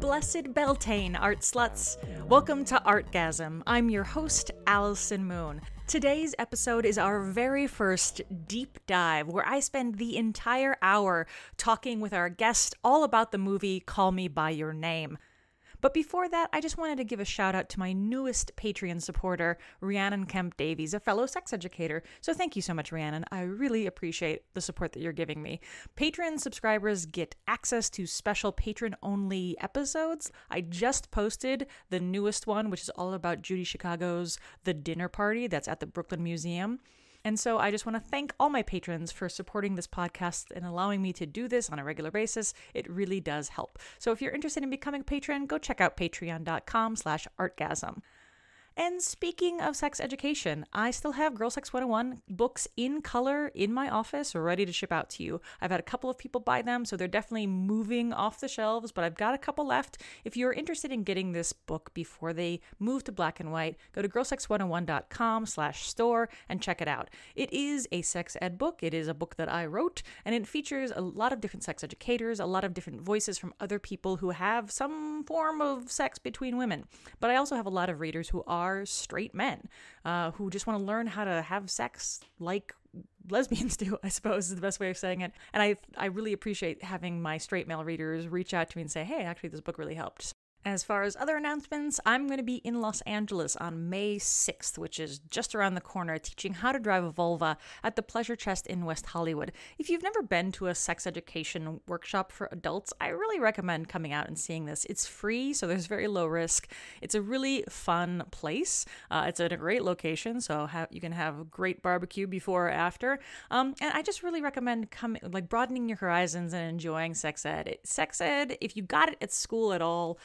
Blessed Beltane, art sluts. Welcome to Artgasm. I'm your host, Allison Moon. Today's episode is our very first deep dive where I spend the entire hour talking with our guest all about the movie Call Me By Your Name. But before that, I just wanted to give a shout out to my newest Patreon supporter, Rhiannon Kemp Davies, a fellow sex educator. So thank you so much, Rhiannon. I really appreciate the support that you're giving me. Patreon subscribers get access to special patron-only episodes. I just posted the newest one, which is all about Judy Chicago's The Dinner Party that's at the Brooklyn Museum. And so I just want to thank all my patrons for supporting this podcast and allowing me to do this on a regular basis. It really does help. So if you're interested in becoming a patron, go check out patreon.com/artgasm. And speaking of sex education, I still have Girl Sex 101 books in color in my office ready to ship out to you. I've had a couple of people buy them, so they're definitely moving off the shelves, but I've got a couple left. If you're interested in getting this book before they move to black and white, go to girlsex101.com/store and check it out. It is a sex ed book. It is a book that I wrote, and it features a lot of different sex educators, a lot of different voices from other people who have some form of sex between women. But I also have a lot of readers who are straight men who just want to learn how to have sex like lesbians do, I suppose is the best way of saying it. And I really appreciate having my straight male readers reach out to me and say, hey, actually this book really helped. As far as other announcements, I'm going to be in Los Angeles on May 6th, which is just around the corner, teaching how to drive a vulva at the Pleasure Chest in West Hollywood. If you've never been to a sex education workshop for adults, I really recommend coming out and seeing this. It's free, so there's very low risk. It's a really fun place. It's at a great location, so you can have great barbecue before or after. And I just really recommend broadening your horizons and enjoying sex ed. Sex ed, if you got it at school at all,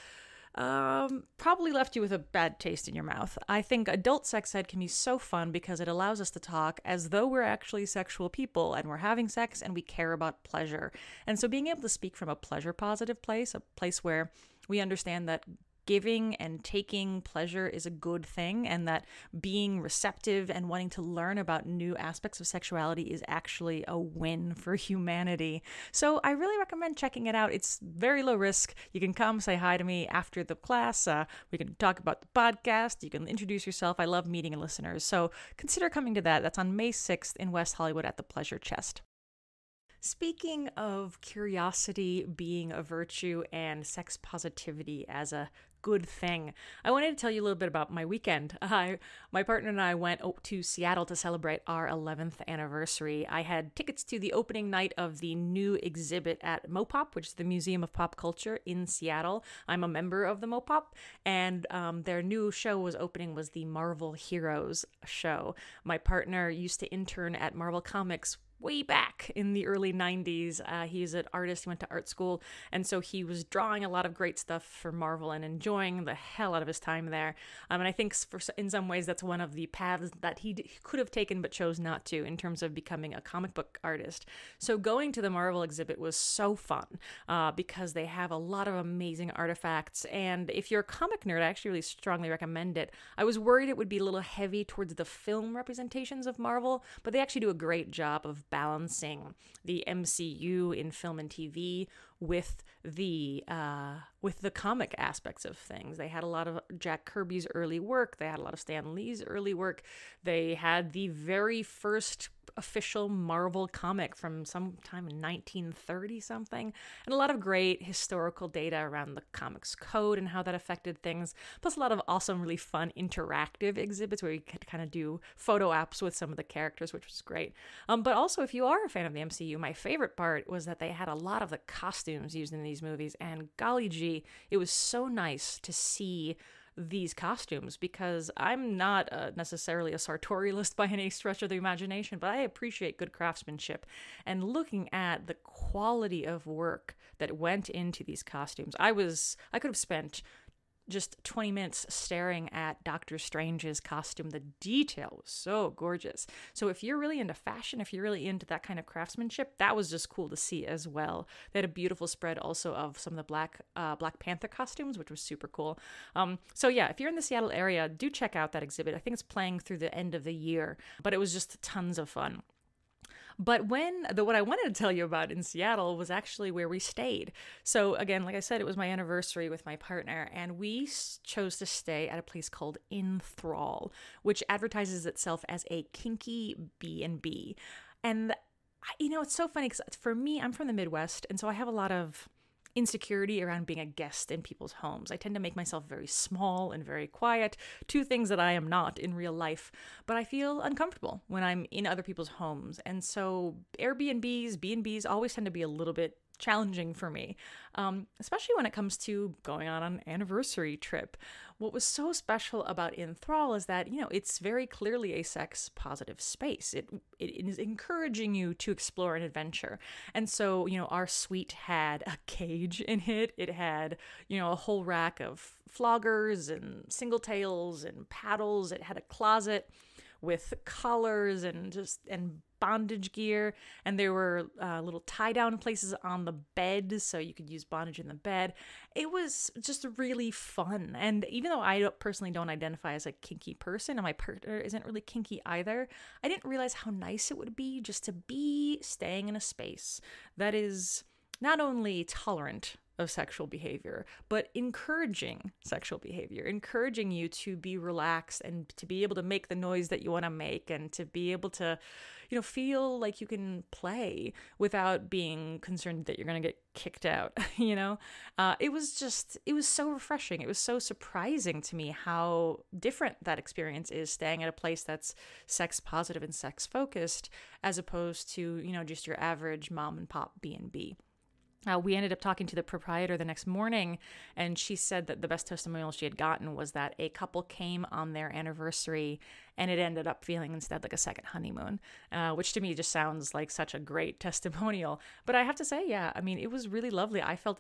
probably left you with a bad taste in your mouth. I think adult sex ed can be so fun because it allows us to talk as though we're actually sexual people and we're having sex and we care about pleasure. And so being able to speak from a pleasure positive place, a place where we understand that giving and taking pleasure is a good thing, and that being receptive and wanting to learn about new aspects of sexuality is actually a win for humanity. So I really recommend checking it out. It's very low risk. You can come say hi to me after the class. We can talk about the podcast. You can introduce yourself. I love meeting listeners. So consider coming to that. That's on May 6th in West Hollywood at the Pleasure Chest. Speaking of curiosity being a virtue and sex positivity as a good thing, I wanted to tell you a little bit about my weekend. My partner and I went to Seattle to celebrate our 11th anniversary. I had tickets to the opening night of the new exhibit at MoPop, which is the Museum of Pop Culture in Seattle. I'm a member of the MoPop, and their new show was the Marvel Heroes show. My partner used to intern at Marvel Comics way back in the early 90s. He's an artist. He went to art school, and so he was drawing a lot of great stuff for Marvel and enjoying the hell out of his time there. And I think in some ways that's one of the paths that he could have taken but chose not to in terms of becoming a comic book artist. So going to the Marvel exhibit was so fun because they have a lot of amazing artifacts. And if you're a comic nerd, I actually really strongly recommend it. I was worried it would be a little heavy towards the film representations of Marvel, but they actually do a great job of balancing the MCU in film and TV with the comic aspects of things. They had a lot of Jack Kirby's early work. They had a lot of Stan Lee's early work. They had the very first official Marvel comic from sometime in 1930 something, and a lot of great historical data around the comics code and how that affected things, plus a lot of awesome, really fun interactive exhibits where you could kind of do photo apps with some of the characters, which was great. But also, if you are a fan of the MCU, my favorite part was that they had a lot of the costumes used in these movies, and golly gee, it was so nice to see these costumes, because I'm not necessarily a sartorialist by any stretch of the imagination, but I appreciate good craftsmanship. And looking at the quality of work that went into these costumes, I could have spent just 20 minutes staring at Doctor Strange's costume. The detail was so gorgeous. So if you're really into fashion, if you're really into that kind of craftsmanship, that was just cool to see as well. They had a beautiful spread also of some of the Black Panther costumes, which was super cool. So yeah, if you're in the Seattle area, do check out that exhibit. I think it's playing through the end of the year, but it was just tons of fun. But what I wanted to tell you about in Seattle was actually where we stayed. So again, like I said, it was my anniversary with my partner, and we chose to stay at a place called Enthrall, which advertises itself as a kinky B&B. And it's so funny because for me, I'm from the Midwest, and so I have a lot of insecurity around being a guest in people's homes. I tend to make myself very small and very quiet, two things that I am not in real life, but I feel uncomfortable when I'm in other people's homes. And so Airbnbs, B&Bs always tend to be a little bit challenging for me, especially when it comes to going on an anniversary trip. What was so special about Enthrall is that, it's very clearly a sex positive space. It is encouraging you to explore an adventure. And so, our suite had a cage in it. It had, a whole rack of floggers and single tails and paddles. It had a closet with collars and bondage gear, and there were little tie-down places on the bed, so you could use bondage in the bed. It was just really fun, and even though I personally don't identify as a kinky person, and my partner isn't really kinky either, I didn't realize how nice it would be just to be staying in a space that is not only tolerant of sexual behavior, but encouraging sexual behavior, encouraging you to be relaxed and to be able to make the noise that you want to make, and to be able to, feel like you can play without being concerned that you're going to get kicked out. It was so refreshing. It was so surprising to me how different that experience is, staying at a place that's sex positive and sex focused, as opposed to, just your average mom and pop B&B. We ended up talking to the proprietor the next morning, and she said that the best testimonial she had gotten was that a couple came on their anniversary and it ended up feeling instead like a second honeymoon, which to me just sounds like such a great testimonial. But I have to say, it was really lovely. I felt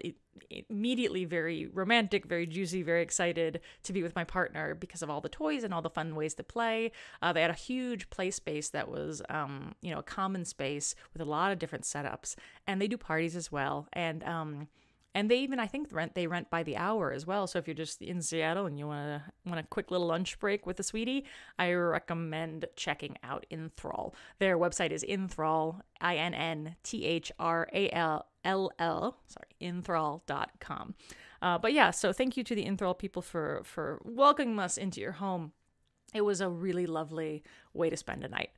immediately very romantic, very juicy, very excited to be with my partner because of all the toys and all the fun ways to play. They had a huge play space that was, a common space with a lot of different setups, and they do parties as well. And they even, I think, rent by the hour as well. So if you're just in Seattle and you want a quick little lunch break with a sweetie, I recommend checking out Enthrall. Their website is Enthrall, Inthrall, Enthrall.com. So thank you to the Enthrall people for welcoming us into your home. It was a really lovely way to spend a night.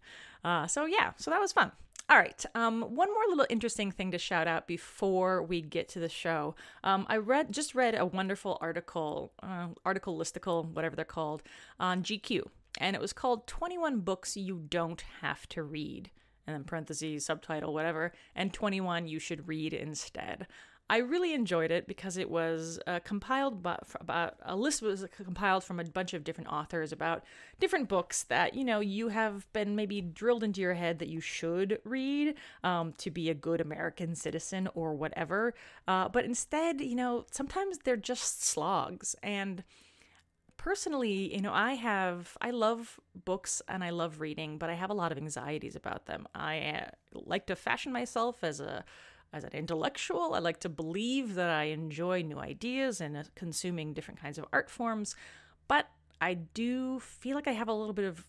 So that was fun. All right. One more little interesting thing to shout out before we get to the show. I just read a wonderful article listicle, whatever they're called, on GQ, and it was called 21 Books You Don't Have to Read, and then parentheses, subtitle, whatever, and 21 You Should Read Instead. I really enjoyed it because it was compiled from a bunch of different authors about different books that, you have been maybe drilled into your head that you should read to be a good American citizen or whatever. But instead, sometimes they're just slogs. And personally, I love books and I love reading, but I have a lot of anxieties about them. I like to fashion myself as an intellectual. I like to believe that I enjoy new ideas and consuming different kinds of art forms, but I do feel like I have a little bit of,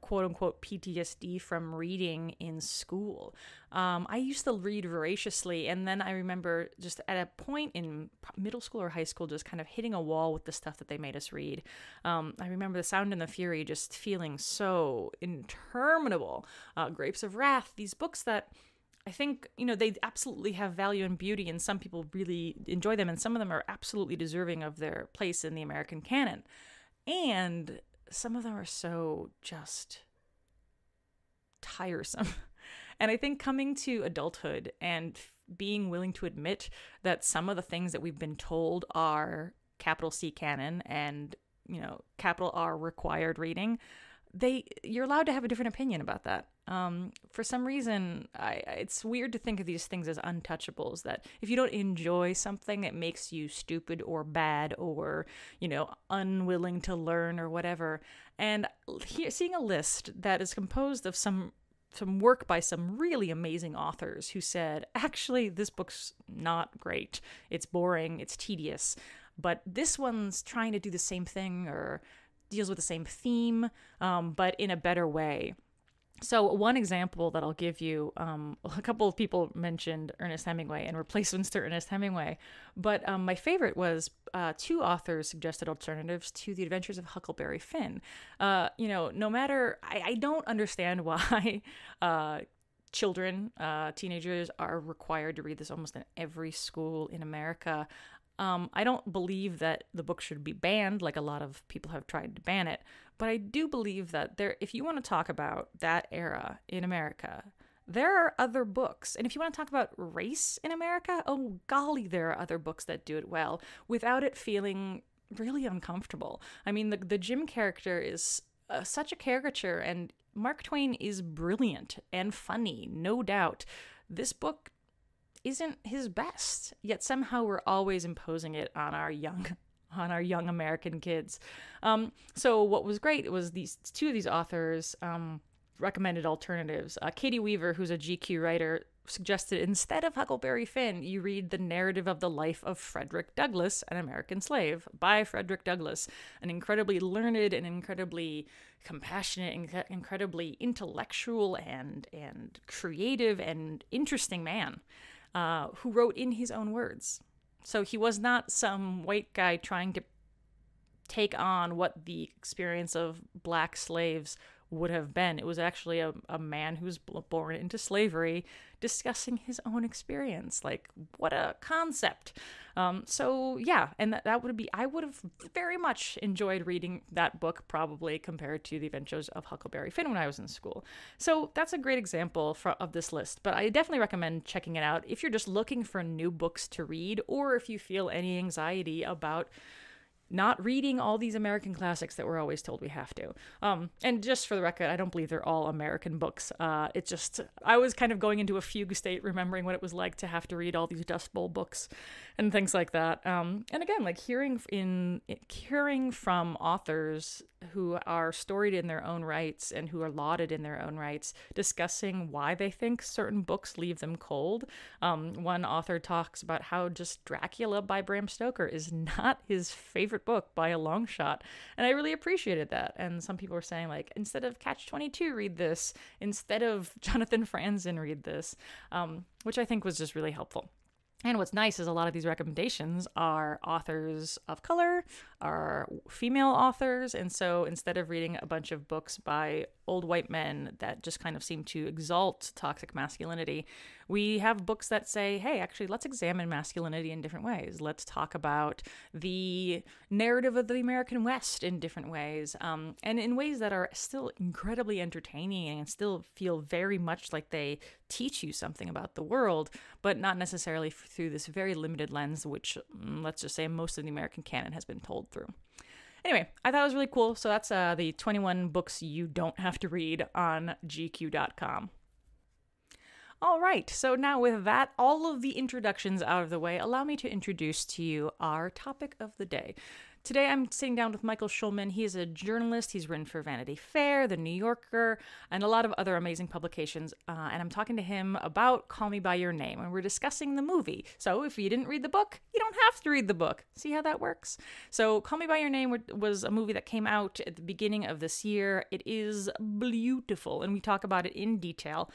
quote unquote PTSD from reading in school. I used to read voraciously, and then I remember just at a point in middle school or high school just kind of hitting a wall with the stuff that they made us read. I remember The Sound and the Fury just feeling so interminable. Grapes of Wrath, these books that I think, they absolutely have value and beauty, and some people really enjoy them, and some of them are absolutely deserving of their place in the American canon. And some of them are so just tiresome. And I think coming to adulthood and being willing to admit that some of the things that we've been told are capital C canon and, capital R required reading, you're allowed to have a different opinion about that. For some reason, it's weird to think of these things as untouchables, that if you don't enjoy something, it makes you stupid or bad or, unwilling to learn or whatever. And seeing a list that is composed of some work by some really amazing authors who said, actually, this book's not great. It's boring. It's tedious. But this one's trying to do the same thing or deals with the same theme, but in a better way. So one example that I'll give you, a couple of people mentioned Ernest Hemingway and replacements to Ernest Hemingway, but my favorite was two authors suggested alternatives to The Adventures of Huckleberry Finn. No matter, I don't understand why children, teenagers are required to read this almost in every school in America. I don't believe that the book should be banned, like a lot of people have tried to ban it, but I do believe that if you want to talk about that era in America, there are other books. And if you want to talk about race in America, oh golly, there are other books that do it well without it feeling really uncomfortable. I mean, the Jim character is such a caricature, and Mark Twain is brilliant and funny, no doubt. This book isn't his best, yet somehow we're always imposing it on our young American kids. So what was great was these two of these authors recommended alternatives. Katie Weaver, who's a GQ writer, suggested instead of Huckleberry Finn, you read The Narrative of the Life of Frederick Douglass, an American Slave, by Frederick Douglass, an incredibly learned and incredibly compassionate, incredibly intellectual and creative and interesting man. Who wrote in his own words. So he was not some white guy trying to take on what the experience of black slaves would have been. It was actually a man who was born into slavery discussing his own experience. Like, what a concept. So yeah, and that would be, I would have very much enjoyed reading that book probably compared to The Adventures of Huckleberry Finn when I was in school. So that's a great example of this list, but I definitely recommend checking it out if you're just looking for new books to read, or if you feel any anxiety about not reading all these American classics that we're always told we have to. And just for the record, I don't believe they're all American books. It's just, I was kind of going into a fugue state, remembering what it was like to have to read all these Dust Bowl books and things like that. And again, like hearing from authors who are storied in their own rights and who are lauded in their own rights, discussing why they think certain books leave them cold. One author talks about how just Dracula by Bram Stoker is not his favorite book by a long shot. And I really appreciated that. And some people were saying, like, instead of Catch-22, read this. Instead of Jonathan Franzen, read this. Which I think was just really helpful. And what's nice is a lot of these recommendations are authors of color, are female authors, and so instead of reading a bunch of books by old white men that just kind of seem to exalt toxic masculinity, we have books that say, hey, actually, let's examine masculinity in different ways. Let's talk about the narrative of the American West in different ways, and in ways that are still incredibly entertaining and still feel very much like they teach you something about the world, but not necessarily through this very limited lens, which, let's just say, most of the American canon has been told through. Anyway, I thought it was really cool. So that's the 21 books you don't have to read on GQ.com. All right, so now with that, all of the introductions out of the way, allow me to introduce to you our topic of the day. Today I'm sitting down with Michael Schulman. He is a journalist. He's written for Vanity Fair, The New Yorker, and a lot of other amazing publications. And I'm talking to him about Call Me By Your Name, and we're discussing the movie. So if you didn't read the book, you don't have to read the book. See how that works? So Call Me By Your Name was a movie that came out at the beginning of this year. It is beautiful, and we talk about it in detail.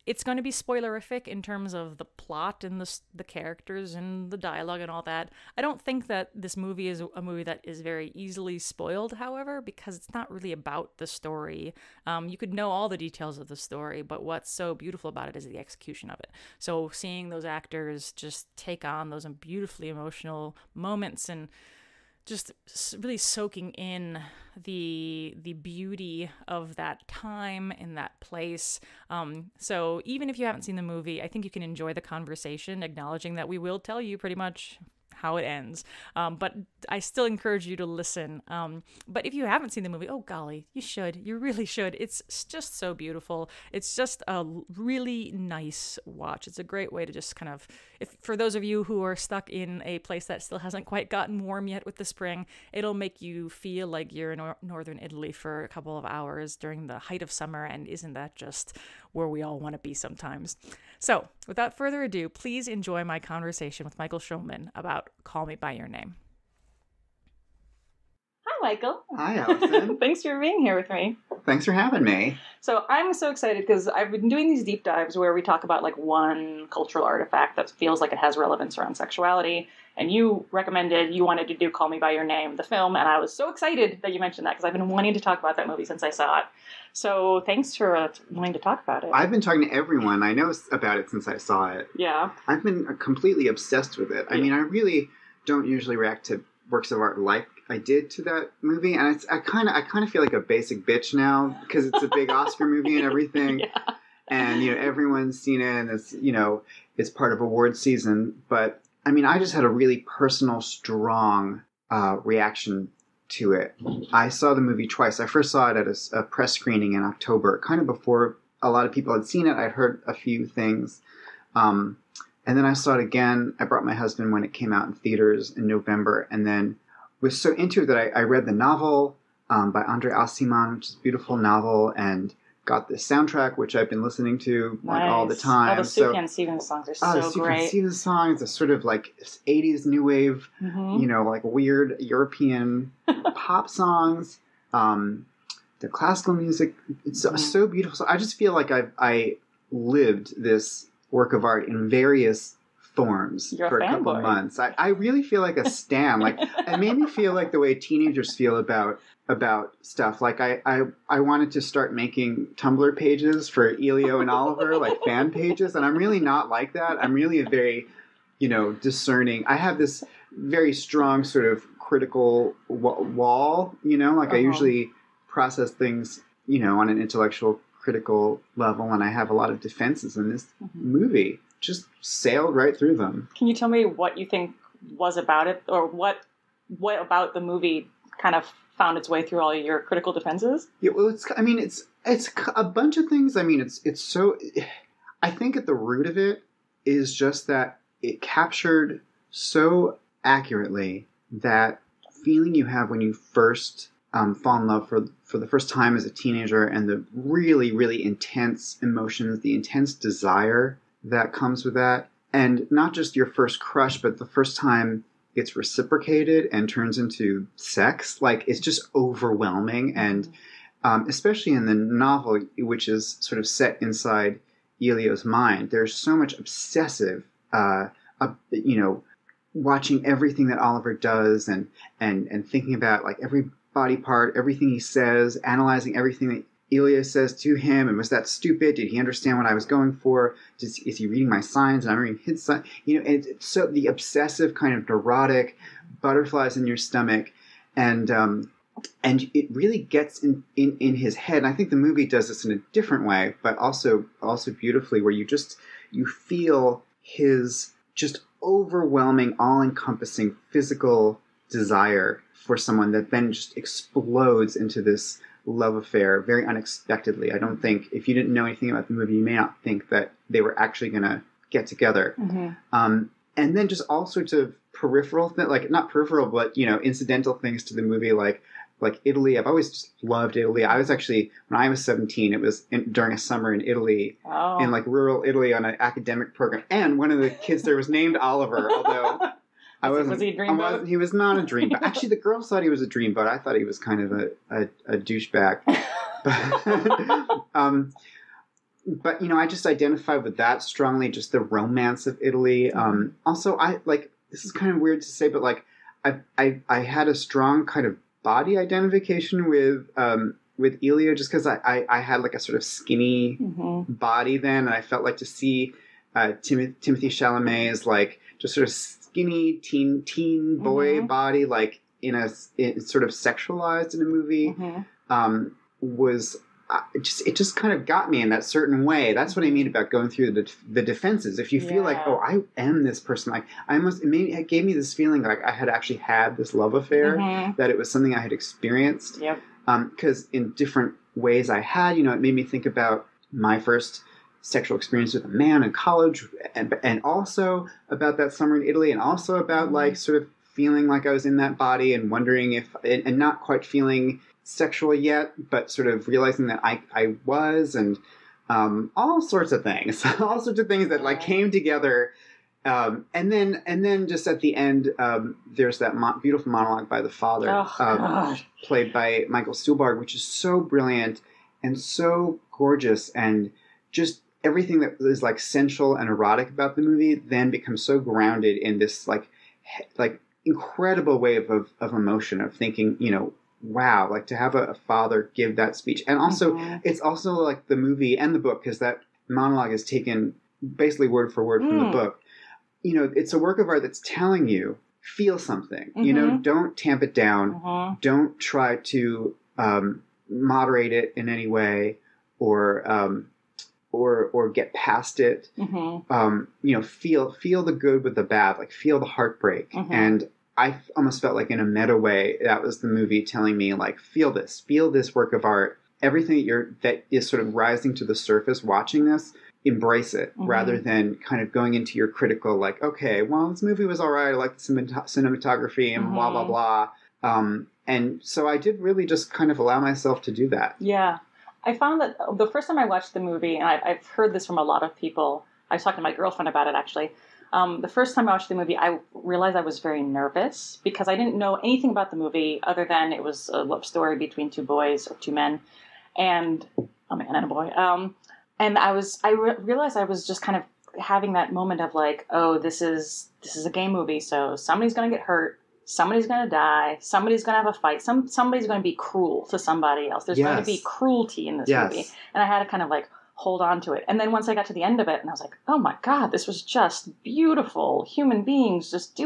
It's going to be spoilerific in terms of the plot and the characters and the dialogue and all that. I don't think that this movie is a movie that is very easily spoiled, however, because it's not really about the story. You could know all the details of the story, but what's so beautiful about it is the execution of it. So seeing those actors just take on those beautifully emotional moments and just really soaking in the beauty of that time and that place. So even if you haven't seen the movie, I think you can enjoy the conversation, acknowledging that we will tell you pretty much how it ends. But I still encourage you to listen. But if you haven't seen the movie, oh golly, you should. You really should. It's just so beautiful. It's just a really nice watch. It's a great way to just kind of, for those of you who are stuck in a place that still hasn't quite gotten warm yet with the spring, it'll make you feel like you're in northern Italy for a couple of hours during the height of summer. And isn't that just where we all want to be sometimes? So without further ado, please enjoy my conversation with Michael Schulman about Call Me By Your Name. Hi, Michael. Hi, Allison. Thanks for being here with me. Thanks for having me. So I'm so excited because I've been doing these deep dives where we talk about like one cultural artifact that feels like it has relevance around sexuality. And you wanted to do Call Me By Your Name, the film, and I was so excited that you mentioned that because I've been wanting to talk about that movie since I saw it. So thanks for wanting to talk about it. I've been talking to everyone. I know about it since I saw it. Yeah. I've been completely obsessed with it. I mean, I really don't usually react to works of art like I did to that movie, and I kind of feel like a basic bitch now because it's a big Oscar movie and everything. Yeah. And everyone's seen it, and it's part of award season. But I mean, I just had a really personal, strong reaction to it. I saw the movie twice. I first saw it at a press screening in October, kind of before a lot of people had seen it. I'd heard a few things. And then I saw it again. I brought my husband when it came out in theaters in November, and then was so into it that I read the novel by Andre Aciman, which is a beautiful novel, and got the soundtrack, which I've been listening to like all the time. Oh, the Sufjan Stevens songs are so great. The Sufjan Stevens songs, a sort of like 80s new wave, like weird European pop songs. The classical music, it's so beautiful. So I just feel like I lived this work of art in various forms for a couple of months. I really feel like a stan. Like it made me feel like the way teenagers feel about stuff. Like I wanted to start making Tumblr pages for Elio and Oliver, like fan pages, and I'm really not like that. I'm really a very, discerning. I have this very strong sort of critical wall, I usually process things, on an intellectual critical level, and I have a lot of defenses in this movie. Just sailed right through them. Can you tell me what you think was about it, or what about the movie kind of found its way through all your critical defenses? Yeah, well, it's a bunch of things. I mean, it's so. I think at the root of it is just that it captured so accurately that feeling you have when you first fall in love for the first time as a teenager, and the really, really intense emotions, the intense desire that comes with that. And not just your first crush, but the first time it's reciprocated and turns into sex. Like, it's just overwhelming. And especially in the novel, which is sort of set inside Elio's mind, there's so much obsessive, watching everything that Oliver does and thinking about like every body part, everything he says, analyzing everything that Elio says to him, and was that stupid? Did he understand what I was going for? Is he reading my signs and I'm reading his signs? It's so the obsessive kind of neurotic butterflies in your stomach, and it really gets in his head. And I think the movie does this in a different way, but also beautifully, where you feel his just overwhelming, all-encompassing physical desire for someone that then just explodes into this love affair very unexpectedly. I don't think, if you didn't know anything about the movie, you may not think that they were actually going to get together. And then just all sorts of peripheral things, like not peripheral, but incidental things to the movie, like Italy. I've always just loved Italy. I was actually, when I was 17, it was during a summer in Italy, in like rural Italy on an academic program, and one of the kids there was named Oliver, although was he a dreamboat? He was not a dreamboat. Actually, the girls thought he was a dreamboat. I thought he was kind of a douchebag. But I just identify with that strongly, just the romance of Italy. Also, this is kind of weird to say, but like I had a strong kind of body identification with Elio, just because I had like a sort of skinny body then, and I felt like to see Timothy Chalamet's like just sort of skinny teen boy body, like it's sort of sexualized in a movie, it just kind of got me in that certain way. That's what I mean about going through the defenses. If you feel like, oh, I am this person, like it gave me this feeling like I had actually had this love affair, that it was something I had experienced. Yep. Because in different ways I had, it made me think about my first sexual experience with a man in college, and also about that summer in Italy, and also about like sort of feeling like I was in that body and wondering if, and not quite feeling sexual yet, but sort of realizing that I was, and all sorts of things that like came together And then just at the end, there's that beautiful monologue by the father, played by Michael Stuhlbarg, which is so brilliant and so gorgeous, and just everything that is like sensual and erotic about the movie then becomes so grounded in this like incredible wave of emotion, of thinking, wow, like to have a father give that speech. And also, it's also like the movie and the book, because that monologue is taken basically word for word from the book. It's a work of art that's telling you, feel something, don't tamp it down. Don't try to moderate it in any way or get past it. Feel the good with the bad, like feel the heartbreak. And I almost felt like in a meta way, that was the movie telling me, like, feel this work of art. Everything that is sort of rising to the surface watching this, embrace it, rather than kind of going into your critical, like, okay, well, this movie was all right. I like the cinematography and blah, blah, blah. And so I did really just kind of allow myself to do that. Yeah. I found that the first time I watched the movie, and I've heard this from a lot of people, I was talking to my girlfriend about it, actually. The first time I watched the movie, I realized I was very nervous because I didn't know anything about the movie other than it was a love story between two men, and a man and a boy. And I realized I was just kind of having that moment of like, oh, this is a gay movie, so somebody's going to get hurt, somebody's going to die, somebody's going to have a fight, somebody's going to be cruel to somebody else. There's going to be cruelty in this movie, and I had to kind of like hold on to it. And then once I got to the end of it, and I was like, oh my God, this was just beautiful. Human beings just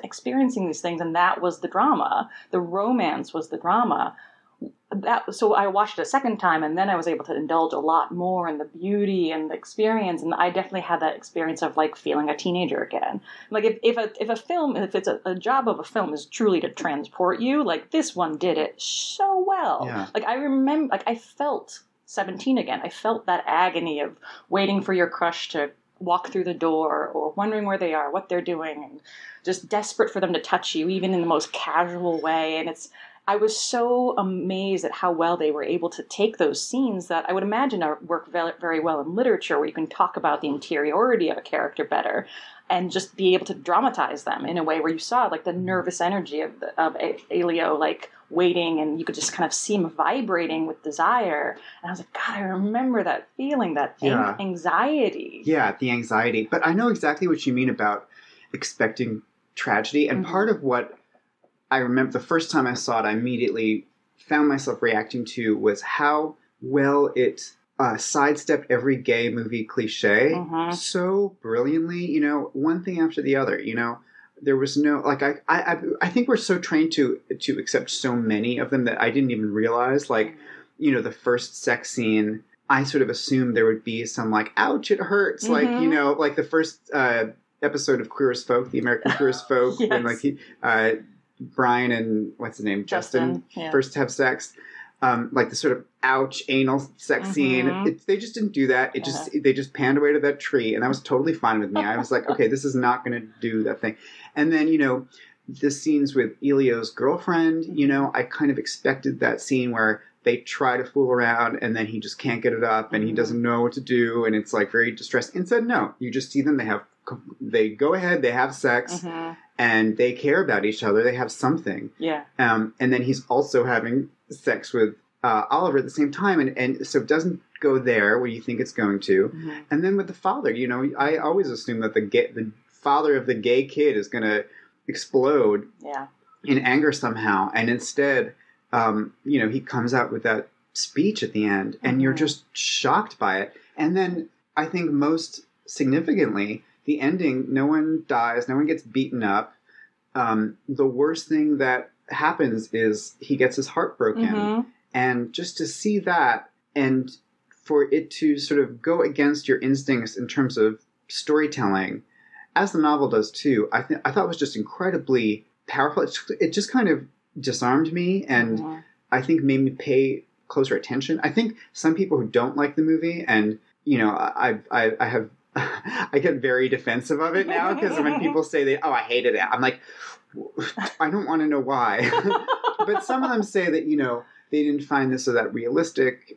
experiencing these things. And that was the drama. The romance was the drama. So I watched it a second time, and then I was able to indulge a lot more in the beauty and the experience. And I definitely had that experience of like feeling a teenager again. Like if it's a job of a film is truly to transport you, like this one did it so well. Yeah. Like I remember, like I felt 17 again. I felt that agony of waiting for your crush to walk through the door, or wondering where they are, what they're doing, and just desperate for them to touch you, even in the most casual way. And I was so amazed at how well they were able to take those scenes that I would imagine work very well in literature, where you can talk about the interiority of a character better and just be able to dramatize them in a way where you saw like the nervous energy of Elio, like waiting, and you could just kind of see him vibrating with desire. And I was like, God, I remember that feeling, that anxiety. Yeah, the anxiety. But I know exactly what you mean about expecting tragedy. And part of what I remember the first time I saw it, I immediately found myself reacting to was how well it sidestepped every gay movie cliche so brilliantly, one thing after the other, there was no, like, I think we're so trained to accept so many of them that I didn't even realize, like, the first sex scene, I sort of assumed there would be some like, ouch, it hurts. Like, like the first episode of Queer as Folk, the American Queer as Folk, when like Brian and what's his name? Justin first have sex. Like the sort of ouch anal sex scene. They just didn't do that. They just panned away to that tree, and that was totally fine with me. I was like, okay, this is not going to do that thing. And then, the scenes with Elio's girlfriend, I kind of expected that scene where they try to fool around and then he just can't get it up and he doesn't know what to do, and it's like very distressing. Instead, no, you just see them. They go ahead, they have sex, and they care about each other. They have something. Yeah. And then he's also having sex with Oliver at the same time, and so it doesn't go there where you think it's going to. And then with the father, I always assume that the father of the gay kid is going to explode in anger somehow, and instead, he comes out with that speech at the end, and you're just shocked by it. And then I think most significantly, the ending, no one dies, no one gets beaten up. The worst thing that happens is he gets his heart broken. And just to see that, and for it to sort of go against your instincts in terms of storytelling, as the novel does too, I thought was just incredibly powerful. It just kind of disarmed me, and I think made me pay closer attention. I think some people who don't like the movie, and I have I get very defensive of it now, because when people say I hated it, I'm like, I don't want to know why. But some of them say that they didn't find this or that realistic.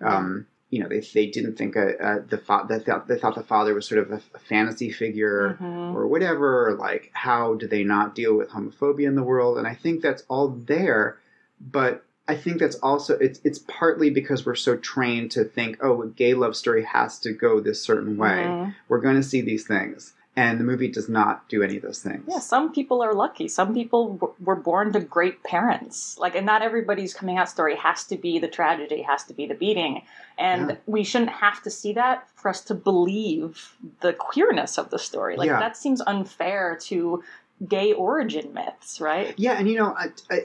they didn't think they thought the father was sort of a fantasy figure or whatever, or like how do they not deal with homophobia in the world? And I think that's all there, but I think that's also it's partly because we're so trained to think, oh, a gay love story has to go this certain way. We're going to see these things. And the movie does not do any of those things. Yeah, some people are lucky. Some people were born to great parents. Like, and not everybody's coming out story has to be the tragedy, has to be the beating. And we shouldn't have to see that for us to believe the queerness of the story. Like, that seems unfair to gay origin myths, right? Yeah, and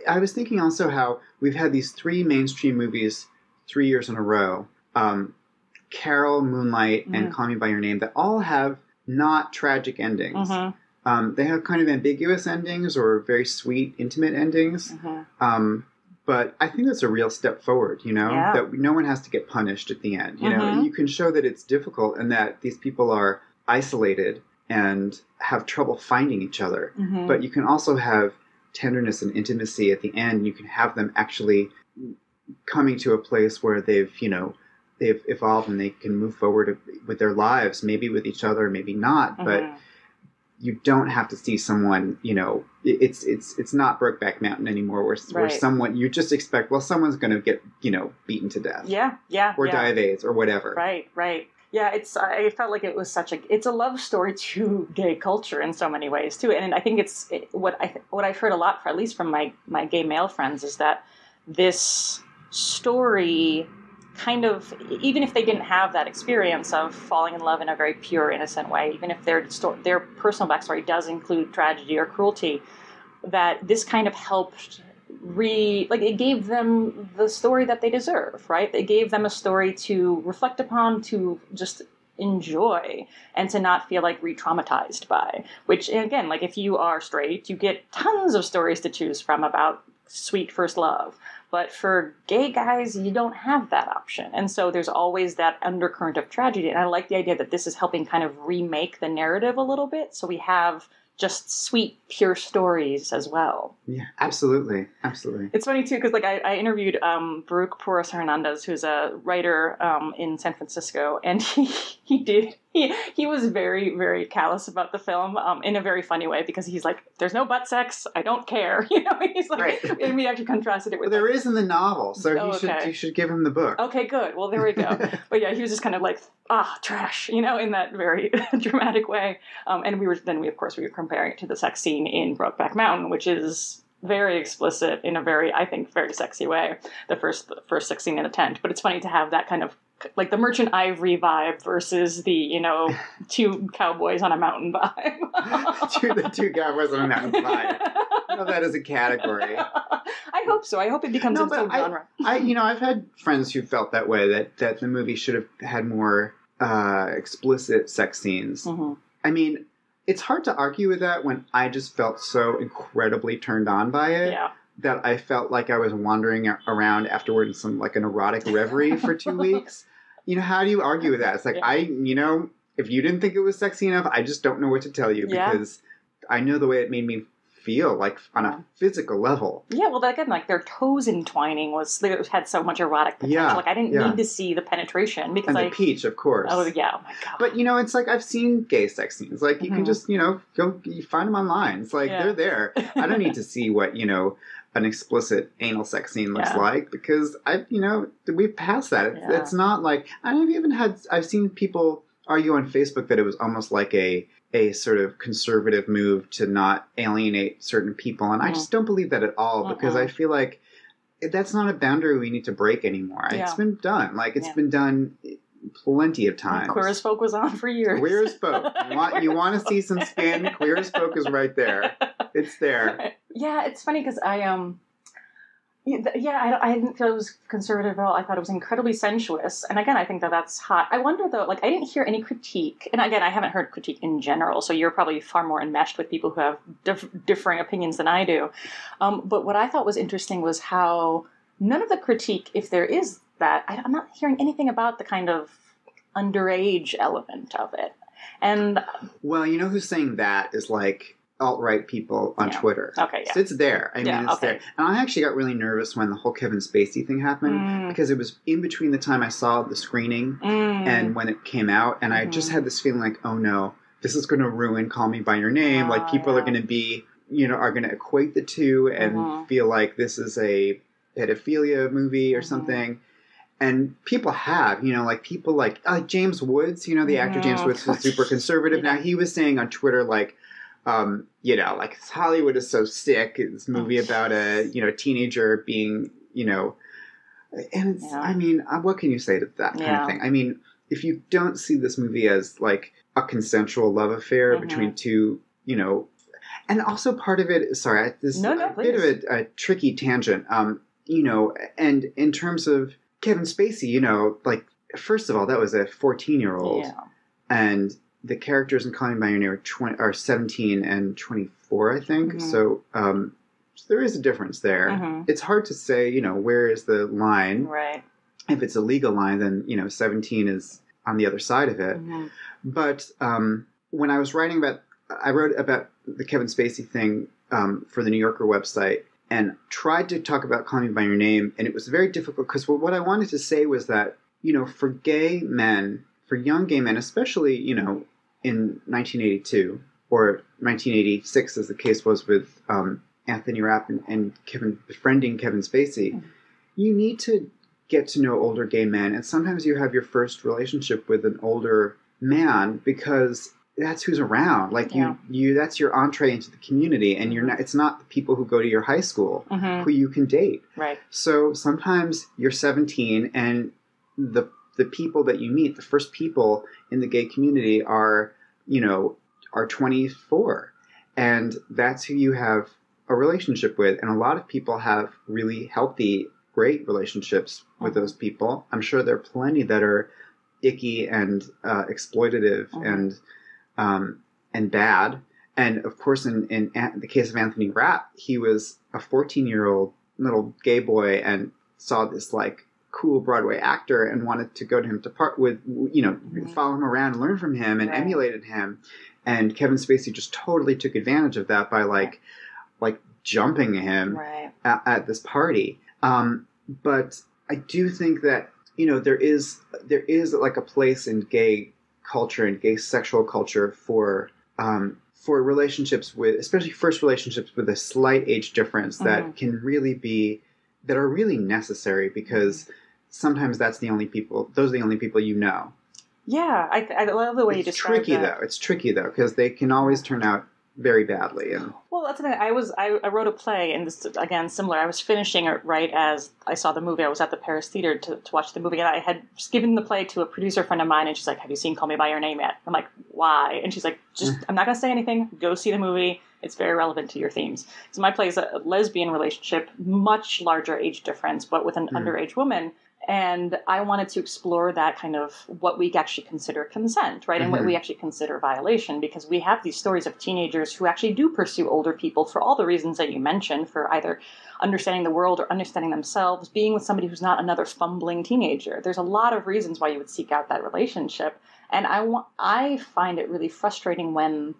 I was thinking also how we've had these 3 mainstream movies 3 years in a row, Carol, Moonlight, and Call Me By Your Name, that all have not tragic endings. They have kind of ambiguous endings or very sweet, intimate endings. But I think that's a real step forward, that no one has to get punished at the end. You can show that it's difficult and that these people are isolated and have trouble finding each other. But you can also have tenderness and intimacy at the end. You can have them actually coming to a place where they've evolved and they can move forward with their lives, maybe with each other, maybe not. But you don't have to see someone, it's not Brokeback Mountain anymore where someone, you just expect, well, someone's going to get, beaten to death. Or die of AIDS or whatever. Right. Yeah, I felt like it was it's a love story to gay culture in so many ways too. And I think what I've heard a lot, at least from my gay male friends, is that this story kind of, even if they didn't have that experience of falling in love in a very pure, innocent way, even if their personal backstory does include tragedy or cruelty, that this kind of helped it gave them the story that they deserve, right? It gave them a story to reflect upon, to just enjoy, and to not feel like re-traumatized by. Which, again, like if you are straight, you get tons of stories to choose from about sweet first love. But for gay guys, you don't have that option. And so there's always that undercurrent of tragedy. And I like the idea that this is helping kind of remake the narrative a little bit. So we have just sweet, pure stories as well. Yeah, absolutely. Absolutely. It's funny, too, because I interviewed Baruch Porras Hernandez, who's a writer in San Francisco, and he was very, very callous about the film in a very funny way, because he's like, there's no butt sex, I don't care. He's like, and we actually contrasted it with... Well, there is in the novel, so you should give him the book. Okay, good. Well, there we go. But yeah, he was just kind of like, trash, in that very dramatic way. And we were comparing it to the sex scene in Brokeback Mountain, which is very explicit in a very, I think, very sexy way. The first sex scene in the tent. But it's funny to have that kind of, like, the Merchant Ivory vibe versus the, 2 cowboys on a mountain vibe. the 2 cowboys on a mountain vibe. I know that as a category. I hope so. I hope it becomes its own genre. I've had friends who felt that way, that the movie should have had more explicit sex scenes. I mean, it's hard to argue with that when I just felt so incredibly turned on by it that I felt like I was wandering around afterward in some, like, an erotic reverie for 2 weeks. How do you argue with that? It's like, if you didn't think it was sexy enough, I just don't know what to tell you, because I know the way it made me feel, like, on a physical level. Yeah, well, again, like, their toes entwining had so much erotic potential. Yeah, like, I didn't need to see the penetration, because and the peach, of course. Oh, yeah, oh my God. But, it's like, I've seen gay sex scenes. Like, you can just, you find them online. It's like, they're there. I don't need to see what, an explicit anal sex scene looks like, because we've passed that. It's not like, I've seen people argue on Facebook that it was almost like a sort of conservative move to not alienate certain people. And I just don't believe that at all, because I feel like that's not a boundary we need to break anymore. It's been done. Like, it's been done plenty of times. Queer as Folk was on for years. Queer as Folk. You want to see some skin? Queer as Folk is right there. It's there. Yeah, it's funny because I didn't feel it was conservative at all. I thought it was incredibly sensuous. And again, I think that's hot. I wonder, though, like, I didn't hear any critique. And again, I haven't heard critique in general, so you're probably far more enmeshed with people who have differing opinions than I do. But what I thought was interesting was how none of the critique, if there is that, I'm not hearing anything about the kind of underage element of it. And well, who's saying that is, like, alt-right people on Twitter. Okay, yeah. So it's there. I mean, it's there. And I actually got really nervous when the whole Kevin Spacey thing happened because it was in between the time I saw the screening and when it came out. And I just had this feeling like, oh no, this is going to ruin Call Me By Your Name. Like people are going to be, are going to equate the two and feel like this is a pedophilia movie or something. And people have, like people like James Woods, the actor James Woods was super conservative. Now he was saying on Twitter, like, like Hollywood is so sick. This movie about a teenager being, and it's, I mean, what can you say to that kind of thing? I mean, if you don't see this movie as like a consensual love affair between two, and also part of it. Sorry, this is a bit of a tricky tangent. And in terms of Kevin Spacey, like first of all, that was a 14-year-old, and the characters in Call Me By Your Name are 17 and 24, I think. So there is a difference there. It's hard to say, where is the line? Right. If it's a legal line, then 17 is on the other side of it. But when I was I wrote about the Kevin Spacey thing for the New Yorker website and tried to talk about Call Me By Your Name, and it was very difficult because what I wanted to say was that, for gay men, for young gay men, especially, in 1982 or 1986, as the case was with Anthony Rapp and befriending Kevin Spacey, you need to get to know older gay men. And sometimes you have your first relationship with an older man because that's who's around. Like you that's your entree into the community, and it's not the people who go to your high school who you can date. Right. So sometimes you're 17 and the people that you meet, the first people in the gay community are 24. And that's who you have a relationship with. And a lot of people have really healthy, great relationships with those people. I'm sure there are plenty that are icky and exploitative and bad. And of course, in the case of Anthony Rapp, he was a 14-year-old little gay boy and saw this like cool Broadway actor and wanted to go to him to part with, follow him around and learn from him and emulated him. And Kevin Spacey just totally took advantage of that by like jumping him at this party. But I do think that, there is like a place in gay culture and gay sexual culture for relationships with, especially first relationships with a slight age difference that can really that are really necessary because sometimes those are the only people Yeah, I love the way you describe that. It's tricky though because they can always turn out very badly. And well, that's the thing. I wrote a play, and this again similar. I was finishing it right as I saw the movie. I was at the Paris Theater to watch the movie, and I had given the play to a producer friend of mine, and she's like, "Have you seen Call Me By Your Name yet?" I'm like, "Why?" And she's like, I'm not going to say anything. Go see the movie. It's very relevant to your themes." So my play is a lesbian relationship, much larger age difference, but with an underage woman. And I wanted to explore that kind of what we actually consider consent, right? And what we actually consider violation, because we have these stories of teenagers who actually do pursue older people for all the reasons that you mentioned, for either understanding the world or understanding themselves, being with somebody who's not another fumbling teenager. There's a lot of reasons why you would seek out that relationship. And I find it really frustrating when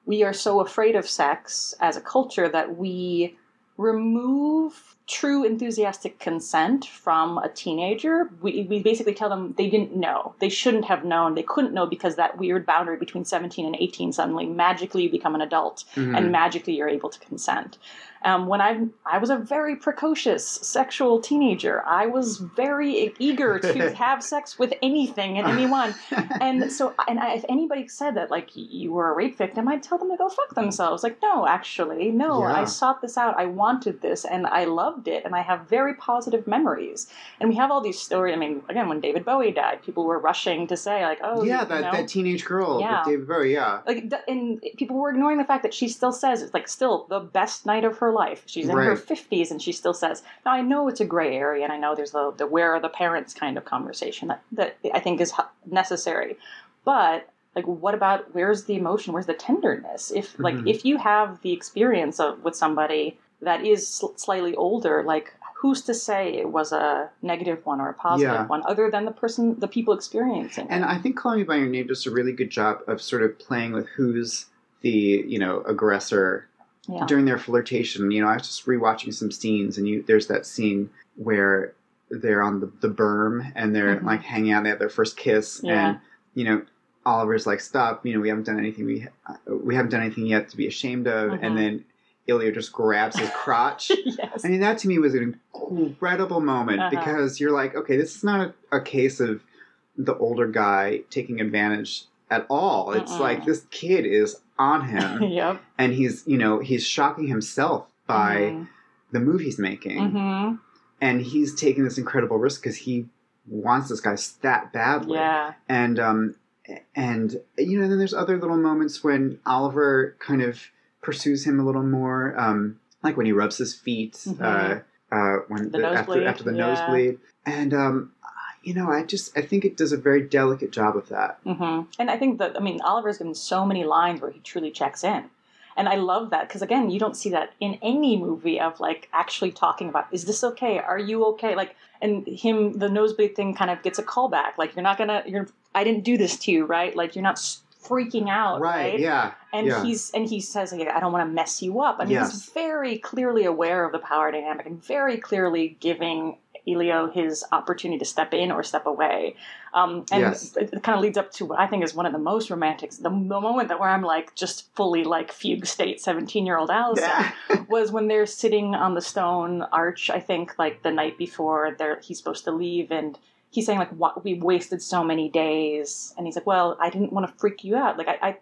we are so afraid of sex as a culture that we remove true enthusiastic consent from a teenager. We basically tell them they didn't know. They shouldn't have known. They couldn't know because that weird boundary between 17 and 18 suddenly magically you become an adult and magically you're able to consent. When I was a very precocious sexual teenager, I was very eager to have sex with anything and anyone. And so, if anybody said that, like, you were a rape victim, I'd tell them to go fuck themselves. Like, no, actually, no, I sought this out. I wanted this and I loved it. And I have very positive memories. And we have all these stories. I mean, again, when David Bowie died, people were rushing to say, like, oh, yeah, that teenage girl with David Bowie, Like, and people were ignoring the fact that she still says it's like still the best night of her life. She's in her 50s and she still says, now I know it's a gray area and I know there's the where are the parents kind of conversation that I think is necessary. But like, what about, where's the emotion? Where's the tenderness? If like, if you have the experience with somebody that is slightly older, like, who's to say it was a negative one or a positive one other than the people experiencing it? And I think Call Me By Your Name does a really good job of sort of playing with whose the aggressor during their flirtation. I was just rewatching some scenes, and there's that scene where they're on the berm and they're like hanging out. They have their first kiss, and Oliver's like, "Stop! We haven't done anything. We haven't done anything yet to be ashamed of." And then Ilya just grabs his crotch. Yes. I mean, that to me was an incredible moment because you're like, okay, this is not a case of the older guy taking advantage at all. It's like this kid is on him, and he's shocking himself by the move he's making, and he's taking this incredible risk because he wants this guy that badly. And then there's other little moments when Oliver kind of pursues him a little more, like when he rubs his feet after the nosebleed, and I think it does a very delicate job of that. And I think that Oliver's given so many lines where he truly checks in, and I love that because again, you don't see that in any movie of like actually talking about, is this okay? Are you okay? Like, and the nosebleed thing kind of gets a callback. Like, I didn't do this to you, right? Like, you're not freaking out, right? Yeah. And he says, I don't want to mess you up. I mean, he's very clearly aware of the power dynamic and very clearly giving Elio his opportunity to step in or step away. It kind of leads up to what I think is one of the most romantic, the moment where I'm like just fully like fugue state 17-year-old Allison was when they're sitting on the stone arch, I think like the night before he's supposed to leave, and he's saying, like, we wasted so many days. And he's like, well, I didn't want to freak you out. Like, I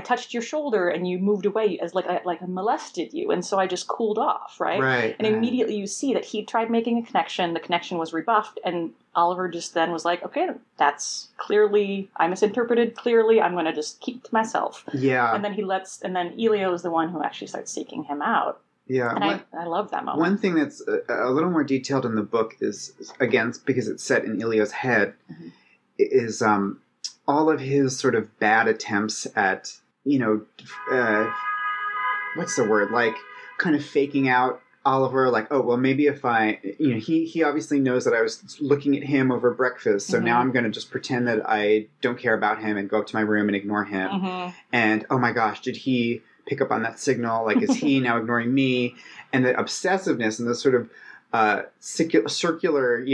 touched your shoulder and you moved away as I molested you. And so I just cooled off, right? And immediately you see that he tried making a connection. The connection was rebuffed. And Oliver just then was like, okay, that's clearly, I misinterpreted. Clearly, I'm going to just keep to myself. Yeah. And then and then Elio is the one who actually starts seeking him out. Yeah, and I love that moment. One thing that's a little more detailed in the book is, again, because it's set in Ilya's head, is all of his sort of bad attempts at, what's the word? Like, kind of faking out Oliver, like, oh, well, maybe if he obviously knows that I was looking at him over breakfast, so now I'm going to just pretend that I don't care about him and go up to my room and ignore him. And, oh my gosh, did he pick up on that signal? Like, is he now ignoring me? And the obsessiveness and the sort of circular,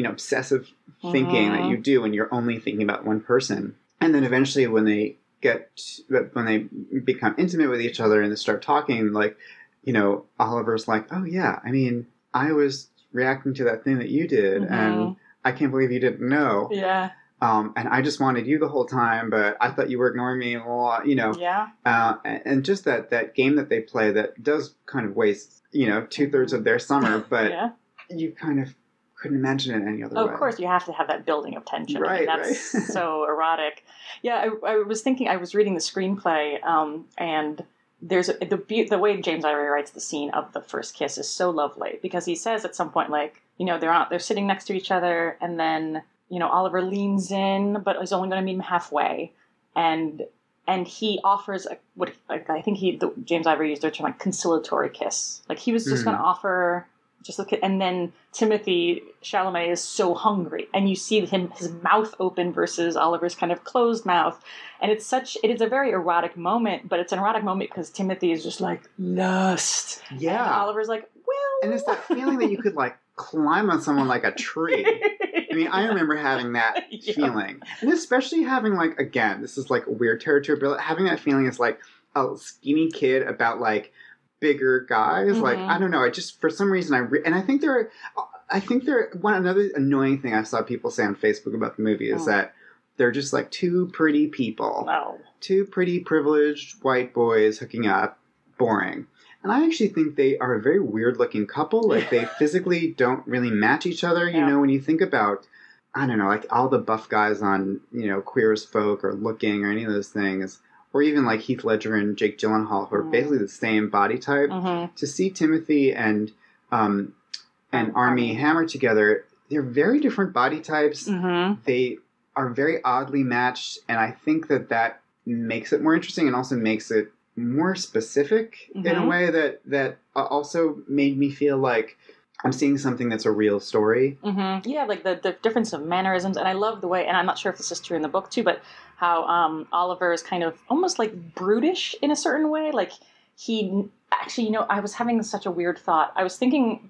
obsessive thinking that you do when you're only thinking about one person. And then eventually when they become intimate with each other and they start talking, like, Oliver's like, oh yeah, I mean, I was reacting to that thing that you did, and I can't believe you didn't know. Yeah. And I just wanted you the whole time, but I thought you were ignoring me a lot, Yeah. And just that game that they play that does kind of waste, 2/3 of their summer, but you kind of couldn't imagine it any other way. Of course, you have to have that building of tension. Right, that's so erotic. Yeah, I was thinking, I was reading the screenplay, and there's the way James Ivory writes the scene of the first kiss is so lovely, because he says at some point, like, they're sitting next to each other, and then Oliver leans in, but is only going to meet him halfway, and he offers James Ivory used the term like conciliatory kiss. Like, he was just going to offer just look at, and then Timothy Chalamet is so hungry, and you see his mouth open versus Oliver's kind of closed mouth, and it is a very erotic moment, but it's an erotic moment because Timothy is just like lust, and Oliver's like, well, and it's that feeling that you could like climb on someone like a tree. I mean, I remember having that feeling, and especially having, like, again, this is like weird territory, but having that feeling as like a skinny kid about like bigger guys. Like, I don't know, I just, for some reason, I think another annoying thing I saw people say on Facebook about the movie is that they're just like two pretty people, two pretty privileged white boys hooking up, boring. And I actually think they are a very weird-looking couple. Like, they physically don't really match each other. When you think about, I don't know, like, all the buff guys on, Queer as Folk or Looking or any of those things, or even, like, Heath Ledger and Jake Gyllenhaal, who are basically the same body type, to see Timothy and Armie Hammer together, they're very different body types. They are very oddly matched, and I think that makes it more interesting and also makes it more specific in a way that also made me feel like I'm seeing something that's a real story. Mm-hmm. Yeah, like the difference of mannerisms. And I love the way, and I'm not sure if this is true in the book too, but how Oliver is kind of almost like brutish in a certain way. Like he actually, I was having such a weird thought. I was thinking,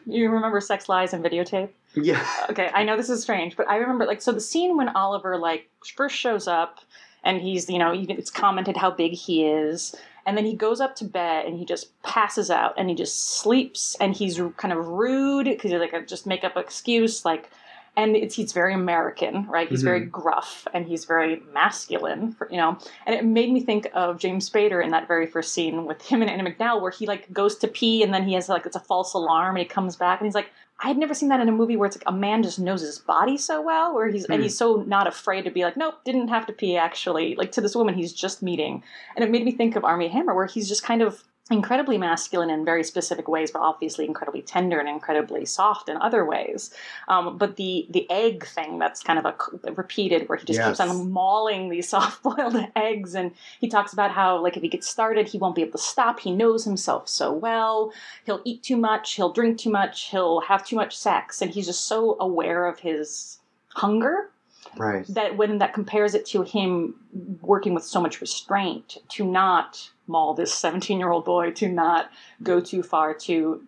you remember Sex, Lies, and Videotape? Yeah. Okay, I know this is strange, but I remember, like, so the scene when Oliver, like, first shows up, and he's, it's commented how big he is, and then he goes up to bed, and he just passes out, and he just sleeps, and he's kind of rude, because he's like, just make up an excuse, like, and he's very American, right? He's very gruff, and he's very masculine, and it made me think of James Spader in that very first scene with him and Anna McDowell, where he, like, goes to pee, and then he has, like, it's a false alarm, and he comes back, and he's like, I had never seen that in a movie where it's like a man just knows his body so well, where and he's so not afraid to be like, nope, didn't have to pee actually. Like to this woman he's just meeting. And it made me think of Armie Hammer, where he's just kind of incredibly masculine in very specific ways, but obviously incredibly tender and incredibly soft in other ways. But the egg thing, that's kind of repeated, where he just keeps on mauling these soft-boiled eggs, and he talks about how, like, if he gets started, he won't be able to stop. He knows himself so well. He'll eat too much. He'll drink too much. He'll have too much sex, and he's just so aware of his hunger. Right. That when that compares it to him working with so much restraint, to not maul this 17-year-old boy, to not go too far, to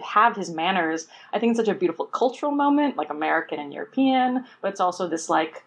have his manners. I think it's such a beautiful cultural moment, like American and European, but it's also this like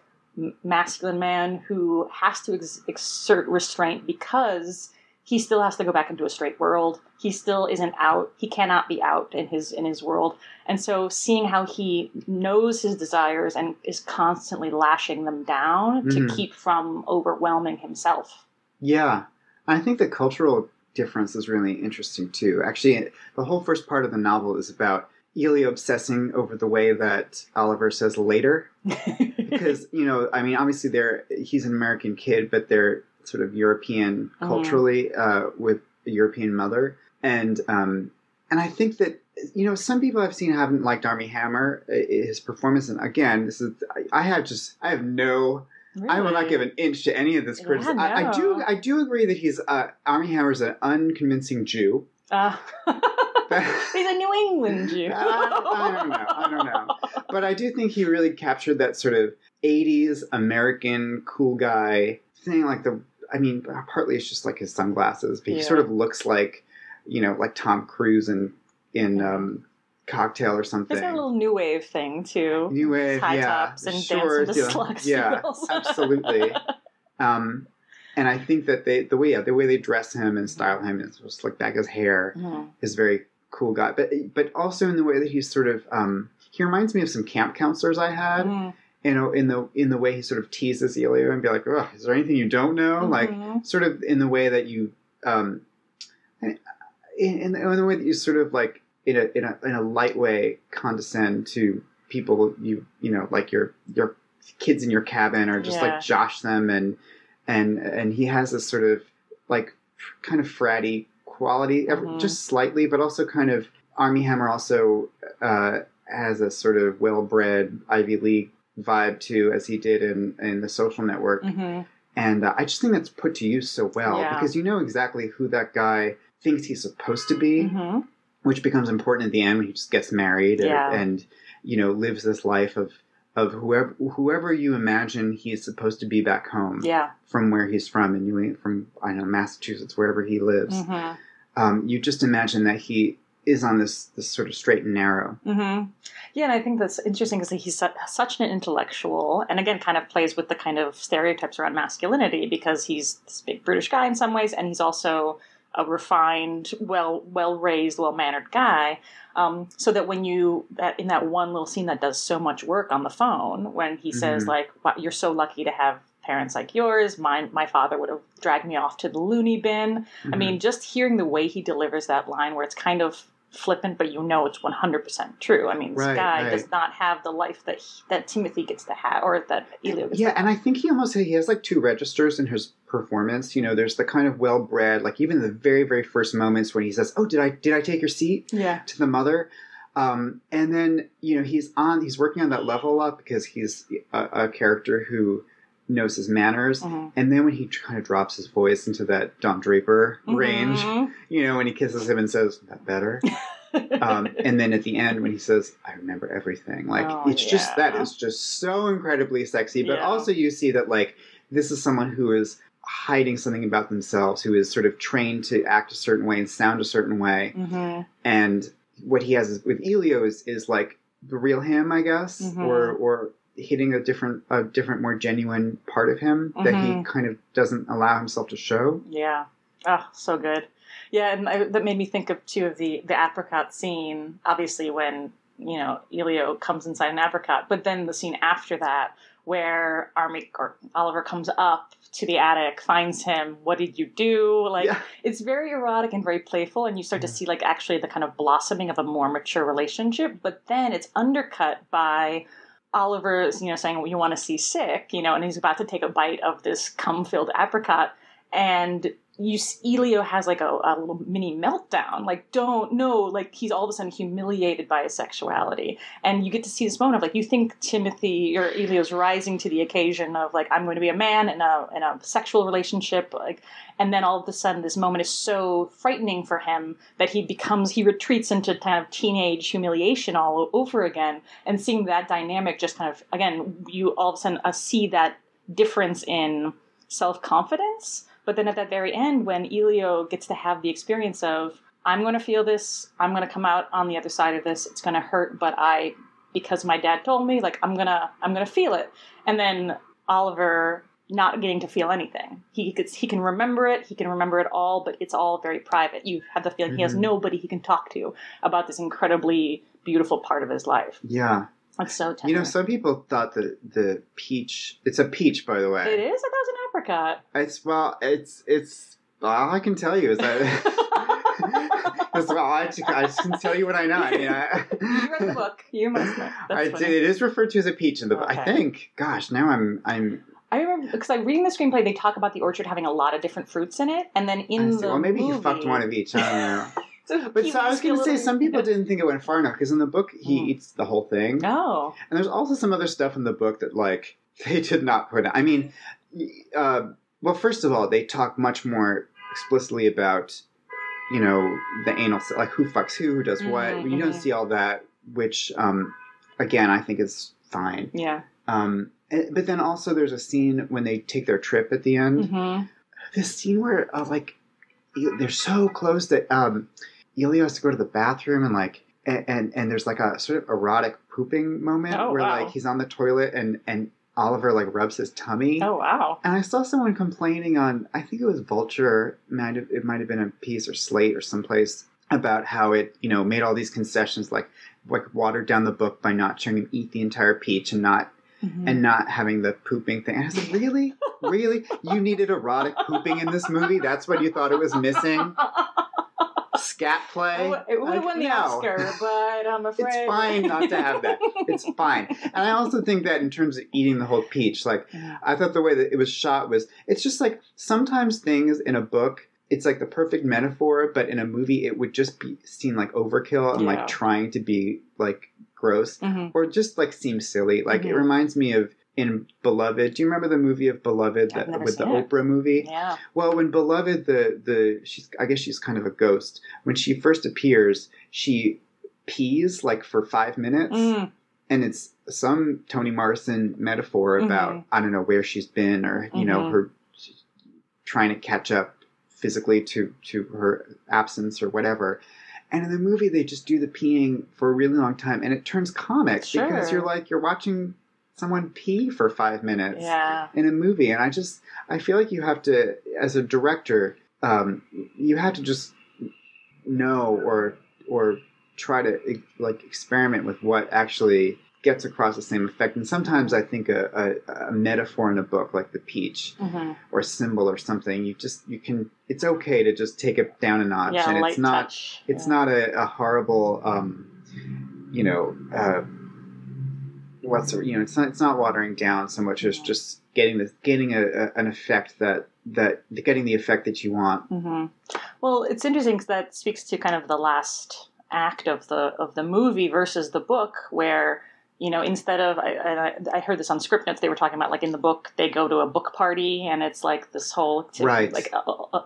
masculine man who has to exert restraint because he still has to go back into a straight world. He still isn't out. He cannot be out in his world. And so seeing how he knows his desires and is constantly lashing them down to keep from overwhelming himself. Yeah. I think the cultural difference is really interesting too. Actually, the whole first part of the novel is about Elia obsessing over the way that Oliver says later. Because, obviously he's an American kid, but they're sort of European culturally, with a European mother. And I think that, some people I've seen haven't liked Armie Hammer, his performance. And again, I have no... Really? I will not give an inch to any of this criticism. Yeah, no. I do agree that Armie Hammer's an unconvincing Jew. He's a New England Jew. I don't know. But I do think he really captured that sort of 80s American cool guy thing. Partly it's just like his sunglasses, but he sort of looks like, like Tom Cruise in Cocktail or something. There's got a little new wave thing too. New wave, high tops and dancing to slugs. Yeah, absolutely. And I think that the way they dress him and style him, and slick back his hair, is very cool guy. But also in the way that he's sort of he reminds me of some camp counselors I had. In the way he sort of teases Elia and be like, "Oh, is there anything you don't know?" Like sort of in the way that you in the way that you sort of like. In a light way, condescend to people like your kids in your cabin, or just like josh them, and he has this sort of like kind of fratty quality, just slightly, but also kind of Armie Hammer also has a sort of well-bred Ivy League vibe too, as he did in The Social Network, and I just think that's put to use so well because you know exactly who that guy thinks he's supposed to be. Which becomes important at the end when he just gets married and lives this life of whoever you imagine he's supposed to be back home from where he's from, from Massachusetts, wherever he lives. You just imagine that he is on this sort of straight and narrow. Yeah, and I think that's interesting because he's such an intellectual, and again kind of plays with the kind of stereotypes around masculinity, because he's this big brutish guy in some ways, and he's also a refined, well-raised, well-mannered guy, so that when in that one little scene that does so much work on the phone, when he says like, wow, "You're so lucky to have parents like yours. My father would have dragged me off to the loony bin." I mean, just hearing the way he delivers that line, where it's kind of flippant, but it's 100% true. I mean, this guy does not have the life that Timothy gets to have, or that Elia gets to have. And I think he has like two registers in his performance. There's the kind of well-bred, like even the very, very first moments when he says, "Oh, did I take your seat?" to the mother. And then, he's working on that level up because he's a character who knows his manners. And then when he kind of drops his voice into that Don Draper range, when he kisses him and says, "That better?" And then at the end when he says, I remember everything, like that is just so incredibly sexy. But also you see that like this is someone who is hiding something about themselves, who is sort of trained to act a certain way and sound a certain way. And what he has with Elio is like the real him, I guess, or hitting a different, more genuine part of him that he kind of doesn't allow himself to show. Yeah. Oh, so good. Yeah, and that made me think of too of the apricot scene. Obviously, when Elio comes inside an apricot, but then the scene after that, where Oliver comes up to the attic, finds him. What did you do? Like, it's very erotic and very playful, and you start to see like actually the kind of blossoming of a more mature relationship. But then it's undercut by Oliver, saying, well, you want to see sick, and he's about to take a bite of this cum-filled apricot, and Elio has like a little mini meltdown, like he's all of a sudden humiliated by his sexuality. And you get to see this moment of like, you think Timothy or Elio's rising to the occasion of like, I'm going to be a man in a sexual relationship, like, and then all of a sudden this moment is so frightening for him that he retreats into kind of teenage humiliation all over again. And seeing that dynamic just kind of, again, you all of a sudden see that difference in self-confidence. But then at that very end, when Elio gets to have the experience of, I'm going to feel this, I'm going to come out on the other side of this, it's going to hurt, but because my dad told me, like, I'm going to feel it. And then Oliver not getting to feel anything. He can remember it all, but it's all very private. You have the feeling he has nobody he can talk to about this incredibly beautiful part of his life. Yeah. That's so tender. Some people thought that the peach, it's a peach, by the way. It is? I thought it was an apricot. It's all I can tell you is that I just can tell you what I know. I mean, you read the book. You must know. I did. It is referred to as a peach in the book. I think. Gosh, now I'm. I remember because reading the screenplay, they talk about the orchard having a lot of different fruits in it, and then maybe he fucked one of each. I don't know. But I was going to say, some people didn't think it went far enough, because in the book, he eats the whole thing. Oh. And there's also some other stuff in the book that, like, they did not put in. I mean, well, first of all, they talk much more explicitly about, the anal, like, who fucks who does what. You don't see all that, which, again, I think is fine. Yeah. But then also there's a scene when they take their trip at the end. This scene where, they're so close that Elio has to go to the bathroom and there's like a sort of erotic pooping moment where like he's on the toilet and Oliver like rubs his tummy. Oh wow! And I saw someone complaining on, I think it was Vulture, it might have been a piece or Slate or someplace, about how it made all these concessions like watered down the book by not showing him eat the entire peach and not having the pooping thing. And I was like, really? Really? You needed erotic pooping in this movie? That's what you thought it was missing? Scat play? It would have won the Oscar, but I'm afraid. It's fine not to have that. It's fine. And I also think that in terms of eating the whole peach, like, I thought the way that it was shot was, it's just like, sometimes things in a book, it's like the perfect metaphor, but in a movie, it would just be seen like overkill and like trying to be like gross or just like seem silly. Like it reminds me of in Beloved. Do you remember the movie of Beloved with the Oprah movie? Yeah. Well, when Beloved, I guess she's kind of a ghost. When she first appears, she pees like for 5 minutes, and it's some Toni Morrison metaphor about I don't know where she's been or her trying to catch up physically to her absence or whatever. And in the movie, they just do the peeing for a really long time, and it turns comic because you're watching someone pee for 5 minutes in a movie. And I feel like you have to, as a director, you have to just know or try to like experiment with what actually gets across the same effect. And sometimes I think a metaphor in a book like the peach or a symbol or something, it's okay to just take it down a notch. And it's not a horrible, it's not watering down so much as just getting an effect getting the effect that you want. Well, it's interesting because that speaks to kind of the last act of the movie versus the book, where instead of I heard this on Script Notes, they were talking about like in the book they go to a book party and it's like this whole like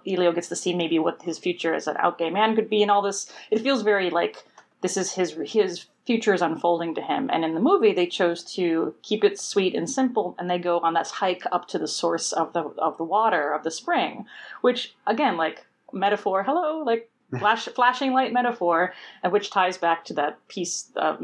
Elio gets to see maybe what his future as an out gay man could be and all this. It feels very like this is his future is unfolding to him. And in the movie, they chose to keep it sweet and simple, and they go on this hike up to the source of the water, of the spring, which, again, like, metaphor, hello, like, flashing light metaphor, and which ties back to that piece of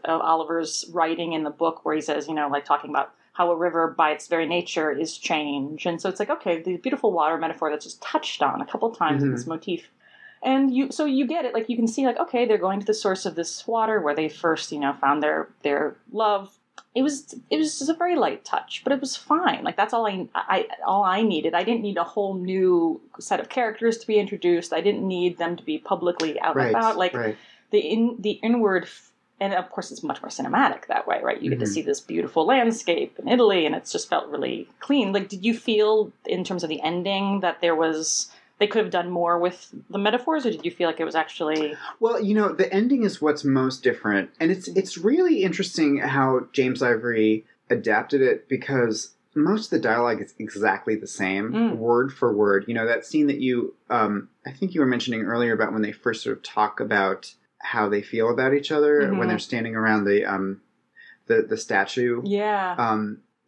Oliver's writing in the book where he says, like, talking about how a river by its very nature is change. And so it's like, okay, the beautiful water metaphor that's just touched on a couple times in this motif. And you get it, like, you can see, like, okay, they're going to the source of this water where they first, found their love. It was just a very light touch, but it was fine. Like, that's all I needed. I didn't need a whole new set of characters to be introduced. I didn't need them to be publicly out and about. Like, the inward, and of course it's much more cinematic that way, right? You get to see this beautiful landscape in Italy, and it's just felt really clean. Like, did you feel, in terms of the ending, that they could have done more with the metaphors, or did you feel like it was actually... Well, the ending is what's most different. And it's really interesting how James Ivory adapted it, because most of the dialogue is exactly the same, word for word. That scene that you, I think you were mentioning earlier about when they first sort of talk about how they feel about each other when they're standing around the statue. Yeah.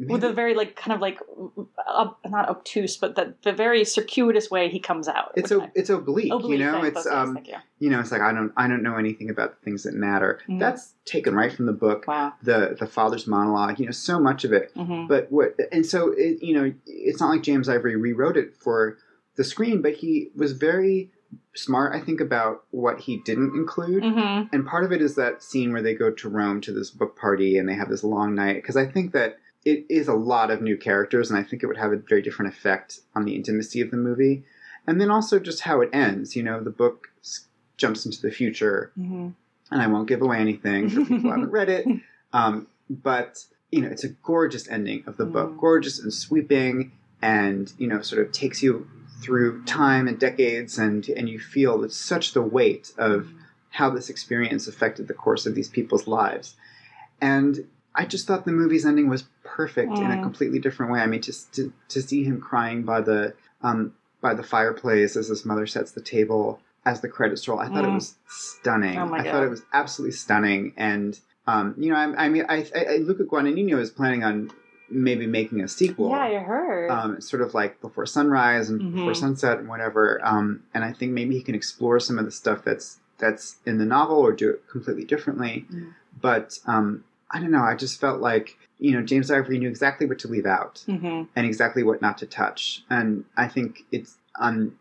With a very, like, kind of like, not obtuse, but the very circuitous way he comes out. It's oblique, Oblique, It's thank you. It's like I don't know anything about the things that matter. That's taken right from the book. Wow. The father's monologue, so much of it. But so it's not like James Ivory rewrote it for the screen, but he was very smart, I think, about what he didn't include. And part of it is that scene where they go to Rome to this book party and they have this long night, because I think that it is a lot of new characters, and I think it would have a very different effect on the intimacy of the movie. And then also just how it ends. The book jumps into the future, and I won't give away anything for people who haven't read it. But, it's a gorgeous ending of the book, gorgeous and sweeping, and, sort of takes you through time and decades, and you feel such the weight of how this experience affected the course of these people's lives. And I just thought the movie's ending was perfect in a completely different way. I mean, just to see him crying by the fireplace as his mother sets the table as the credits roll, I thought it was stunning. Oh my God. I thought it was absolutely stunning. And I Luca Guadagnino is planning on maybe making a sequel. Yeah, I heard. Sort of like Before Sunrise and Before Sunset and whatever. And I think maybe he can explore some of the stuff that's in the novel or do it completely differently. But I don't know. I just felt like, James Ivory knew exactly what to leave out and exactly what not to touch. And I think it's, I'm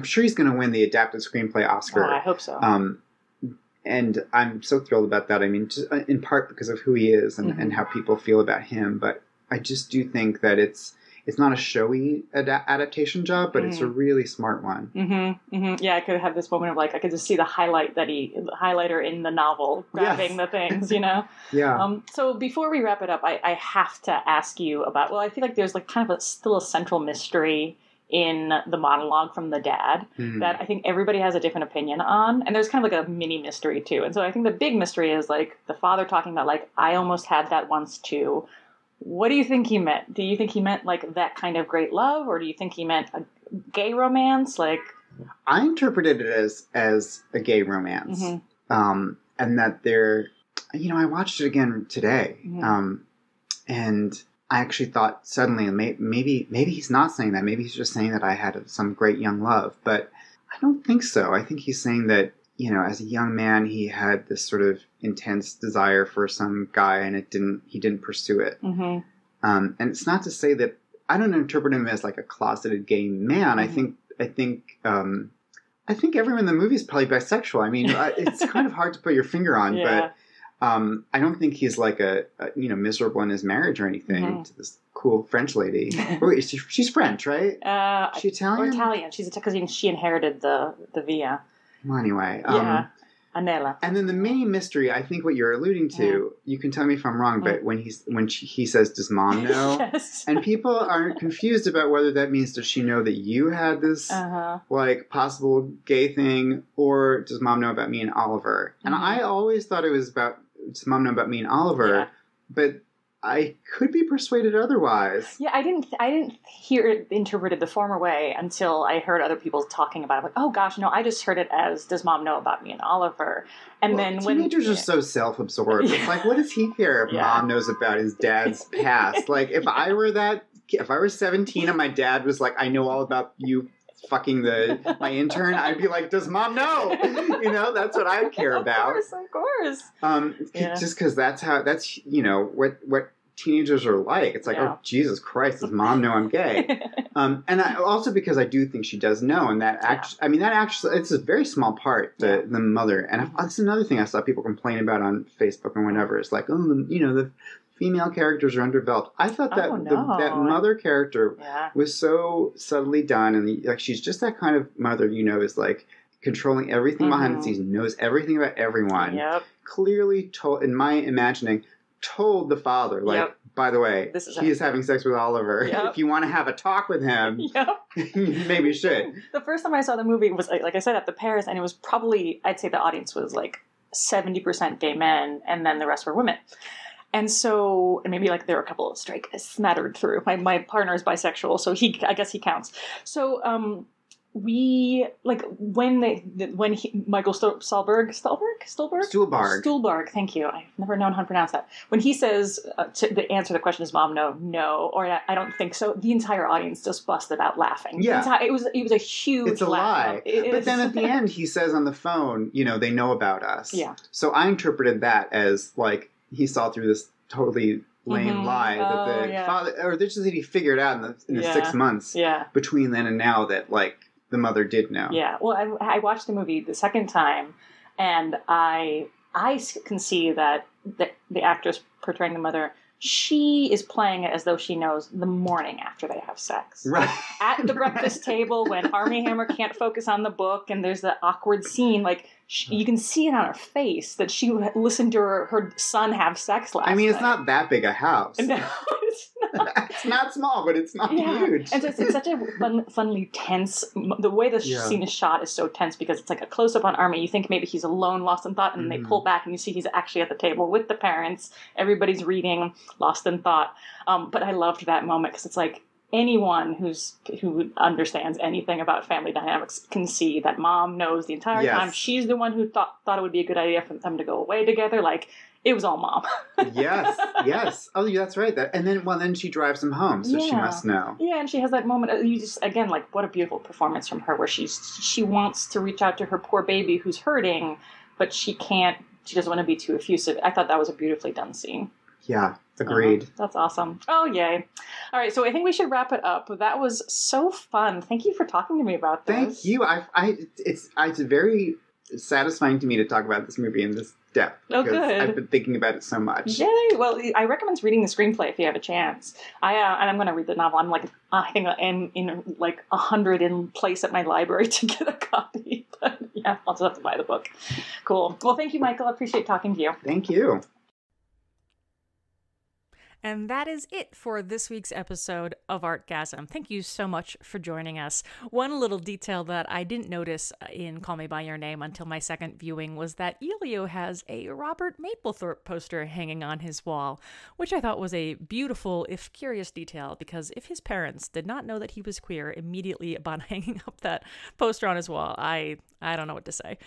sure he's going to win the adapted screenplay Oscar. Oh, I hope so. And I'm so thrilled about that. I mean, just in part because of who he is and how people feel about him. But I just do think that it's not a showy adaptation job, but it's a really smart one. Yeah, I could have this moment of, like, I could just see the highlighter in the novel grabbing the things, Yeah. So before we wrap it up, I have to ask you about, well, I feel like there's, like, kind of still a central mystery in the monologue from the dad that I think everybody has a different opinion on. And there's kind of like a mini mystery too. And so I think the big mystery is, like, the father talking about, like, I almost had that once too. What do you think he meant? Do you think he meant, like, that kind of great love, or do you think he meant a gay romance? Like, I interpreted it as a gay romance, and that I watched it again today, and I actually thought suddenly maybe he's not saying that. Maybe he's just saying that I had some great young love, but I don't think so. I think he's saying that, as a young man, he had this sort of intense desire for some guy, and he didn't pursue it. And it's not to say that I don't interpret him as, like, a closeted gay man. I think everyone in the movie is probably bisexual. I mean, it's kind of hard to put your finger on, but I don't think he's like a miserable in his marriage or anything to this cool French lady. She's French, right? She Italian? Or Italian. Because she inherited the Via. Well, anyway. Anela. And then the mini mystery, I think what you're alluding to, you can tell me if I'm wrong, but when he says, does mom know? Yes. And people are confused about whether that means, does she know that you had this like possible gay thing, or does mom know about me and Oliver? And I always thought it was about, does mom know about me and Oliver? But I could be persuaded otherwise. Yeah, I didn't hear it interpreted the former way until I heard other people talking about it. Like, oh gosh, no, I just heard it as, does mom know about me and Oliver? And then when teenagers are so self-absorbed, it's like, what does he care if mom knows about his dad's past? Like, if I were 17 and my dad was like, I know all about you fucking my intern, I'd be like, does mom know? That's what I care about. Of course. Just because that's what teenagers are like. It's like, oh, Jesus Christ, does mom know I'm gay? And also because I do think she does know, and that actually, it's a very small part, the mother. And that's another thing I saw people complain about on Facebook and whenever. It's like, oh, the female characters are underdeveloped. I thought that that mother character was so subtly done, and she's just that kind of mother, is like controlling everything behind the scenes, knows everything about everyone. Yep. Clearly told, in my imagining, told the father, like, by the way, he is having sex with Oliver. Yep. If you want to have a talk with him, maybe you should. The first time I saw the movie was, like I said, at the Paris, and it was probably, I'd say the audience was like 70% gay men, and then the rest were women. And so, and maybe there were a couple of straight guys smattered through. My partner is bisexual, so I guess he counts. So, Michael Stuhlbarg, thank you. I've never known how to pronounce that. When he says to answer the question, "Is mom no," or "I don't think so," the entire audience just busted out laughing. Yeah, it was a huge. It's a lie. But then at the end, he says on the phone, they know about us. Yeah. So I interpreted that as like he saw through this totally lame lie that the father, or just that he figured out in the 6 months between then and now that the mother did know. Yeah. Well, I watched the movie the second time, and I can see that the actress portraying the mother, she is playing it as though she knows the morning after they have sex. Right. At the breakfast table when Armie Hammer can't focus on the book and there's the awkward scene, you can see it on her face that she listened to her son have sex last night. It's not that big a house. No, it's not. It's not small, but it's not huge. And so it's such a funly tense. The way the scene is shot is so tense because it's like a close-up on Armie. You think maybe he's alone, lost in thought, and they pull back and you see he's actually at the table with the parents. Everybody's reading, lost in thought. But I loved that moment because it's like, anyone who understands anything about family dynamics can see that mom knows the entire time. She's the one who thought it would be a good idea for them to go away together. It was all mom. Yes. Oh, that's right. And then she drives him home, so she must know. Yeah, and she has that moment. You just, again, what a beautiful performance from her, where she wants to reach out to her poor baby who's hurting, but she can't. She doesn't want to be too effusive. I thought that was a beautifully done scene. Yeah, agreed. That's awesome. Oh, yay. All right, so I think we should wrap it up. That was so fun. Thank you for talking to me about this. Thank you. It's very satisfying to me to talk about this movie in this depth. Oh, good. I've been thinking about it so much. Yay. Well, I recommend reading the screenplay if you have a chance. And I'm going to read the novel. I'm I think I'm in 100 in place at my library to get a copy. But yeah, I'll just have to buy the book. Cool. Well, thank you, Michael. I appreciate talking to you. Thank you. And that is it for this week's episode of Artgasm. Thank you so much for joining us. One little detail that I didn't notice in Call Me By Your Name until my second viewing was that Elio has a Robert Mapplethorpe poster hanging on his wall, which I thought was a beautiful, if curious, detail, because if his parents did not know that he was queer immediately upon hanging up that poster on his wall, I don't know what to say.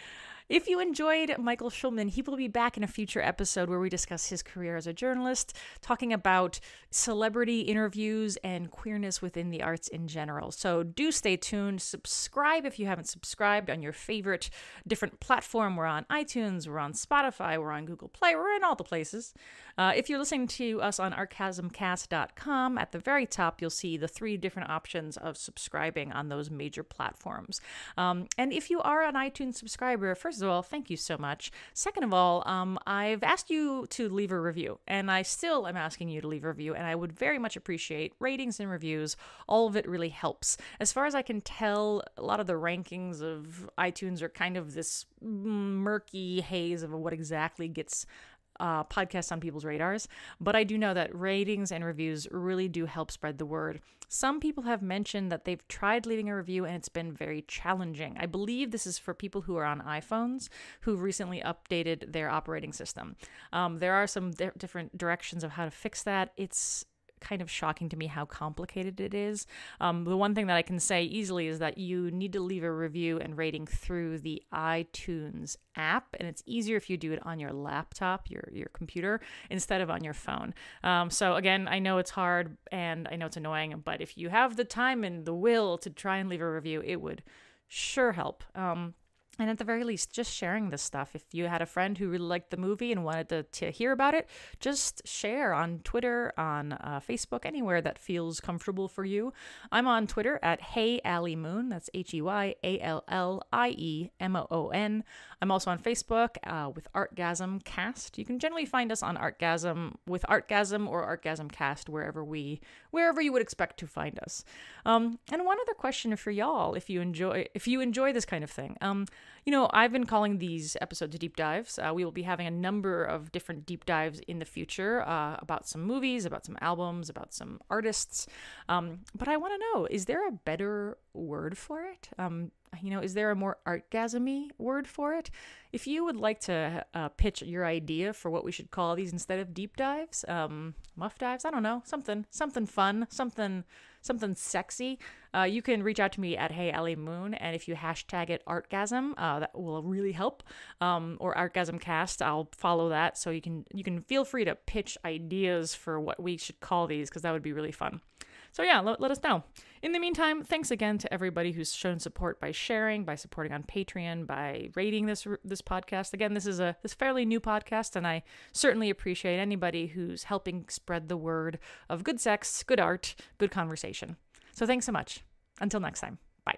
If you enjoyed Michael Schulman, he will be back in a future episode where we discuss his career as a journalist, talking about celebrity interviews and queerness within the arts in general. So do stay tuned. Subscribe if you haven't subscribed on your favorite different platform. We're on iTunes, we're on Spotify, we're on Google Play, we're in all the places. If you're listening to us on artgasmcast.com, at the very top, you'll see the 3 different options of subscribing on those major platforms. And if you are an iTunes subscriber, first of all, thank you so much. Second of all, I've asked you to leave a review, and I still am asking you to leave a review, and I would very much appreciate ratings and reviews. All of it really helps. As far as I can tell, a lot of the rankings of iTunes are kind of this murky haze of what exactly gets podcasts on people's radars, but I do know that ratings and reviews really do help spread the word. Some people have mentioned that they've tried leaving a review and it's been very challenging. I believe this is for people who are on iPhones who've recently updated their operating system. There are some different directions of how to fix that. It's kind of shocking to me how complicated it is. The one thing that I can say easily is that you need to leave a review and rating through the iTunes app, and it's easier if you do it on your laptop, your computer, instead of on your phone. So again, I know it's hard and I know it's annoying, but if you have the time and the will to try and leave a review, it would sure help. And at the very least, just sharing this stuff. If you had a friend who really liked the movie and wanted to hear about it, just share on Twitter, on Facebook, anywhere that feels comfortable for you. I'm on Twitter at HeyAllieMoon. That's HeyAllieMoon. I'm also on Facebook with Artgasm Cast. You can generally find us on Artgasm with Artgasm or Artgasm Cast wherever you would expect to find us. And one other question for y'all, if you enjoy this kind of thing. I've been calling these episodes deep dives. We will be having a number of different deep dives in the future about some movies, about some albums, about some artists. But I want to know, is there a better word for it? Is there a more artgasm-y word for it? If you would like to pitch your idea for what we should call these instead of deep dives, muff dives, I don't know, something fun, something sexy, you can reach out to me at HeyAllieMoon, and if you hashtag it Artgasm, that will really help, or ArtgasmCast, I'll follow that, so you can feel free to pitch ideas for what we should call these, because that would be really fun. So yeah, let us know. In the meantime, thanks again to everybody who's shown support by sharing, by supporting on Patreon, by rating this podcast. Again, this is this fairly new podcast, and I certainly appreciate anybody who's helping spread the word of good sex, good art, good conversation. So thanks so much. Until next time. Bye.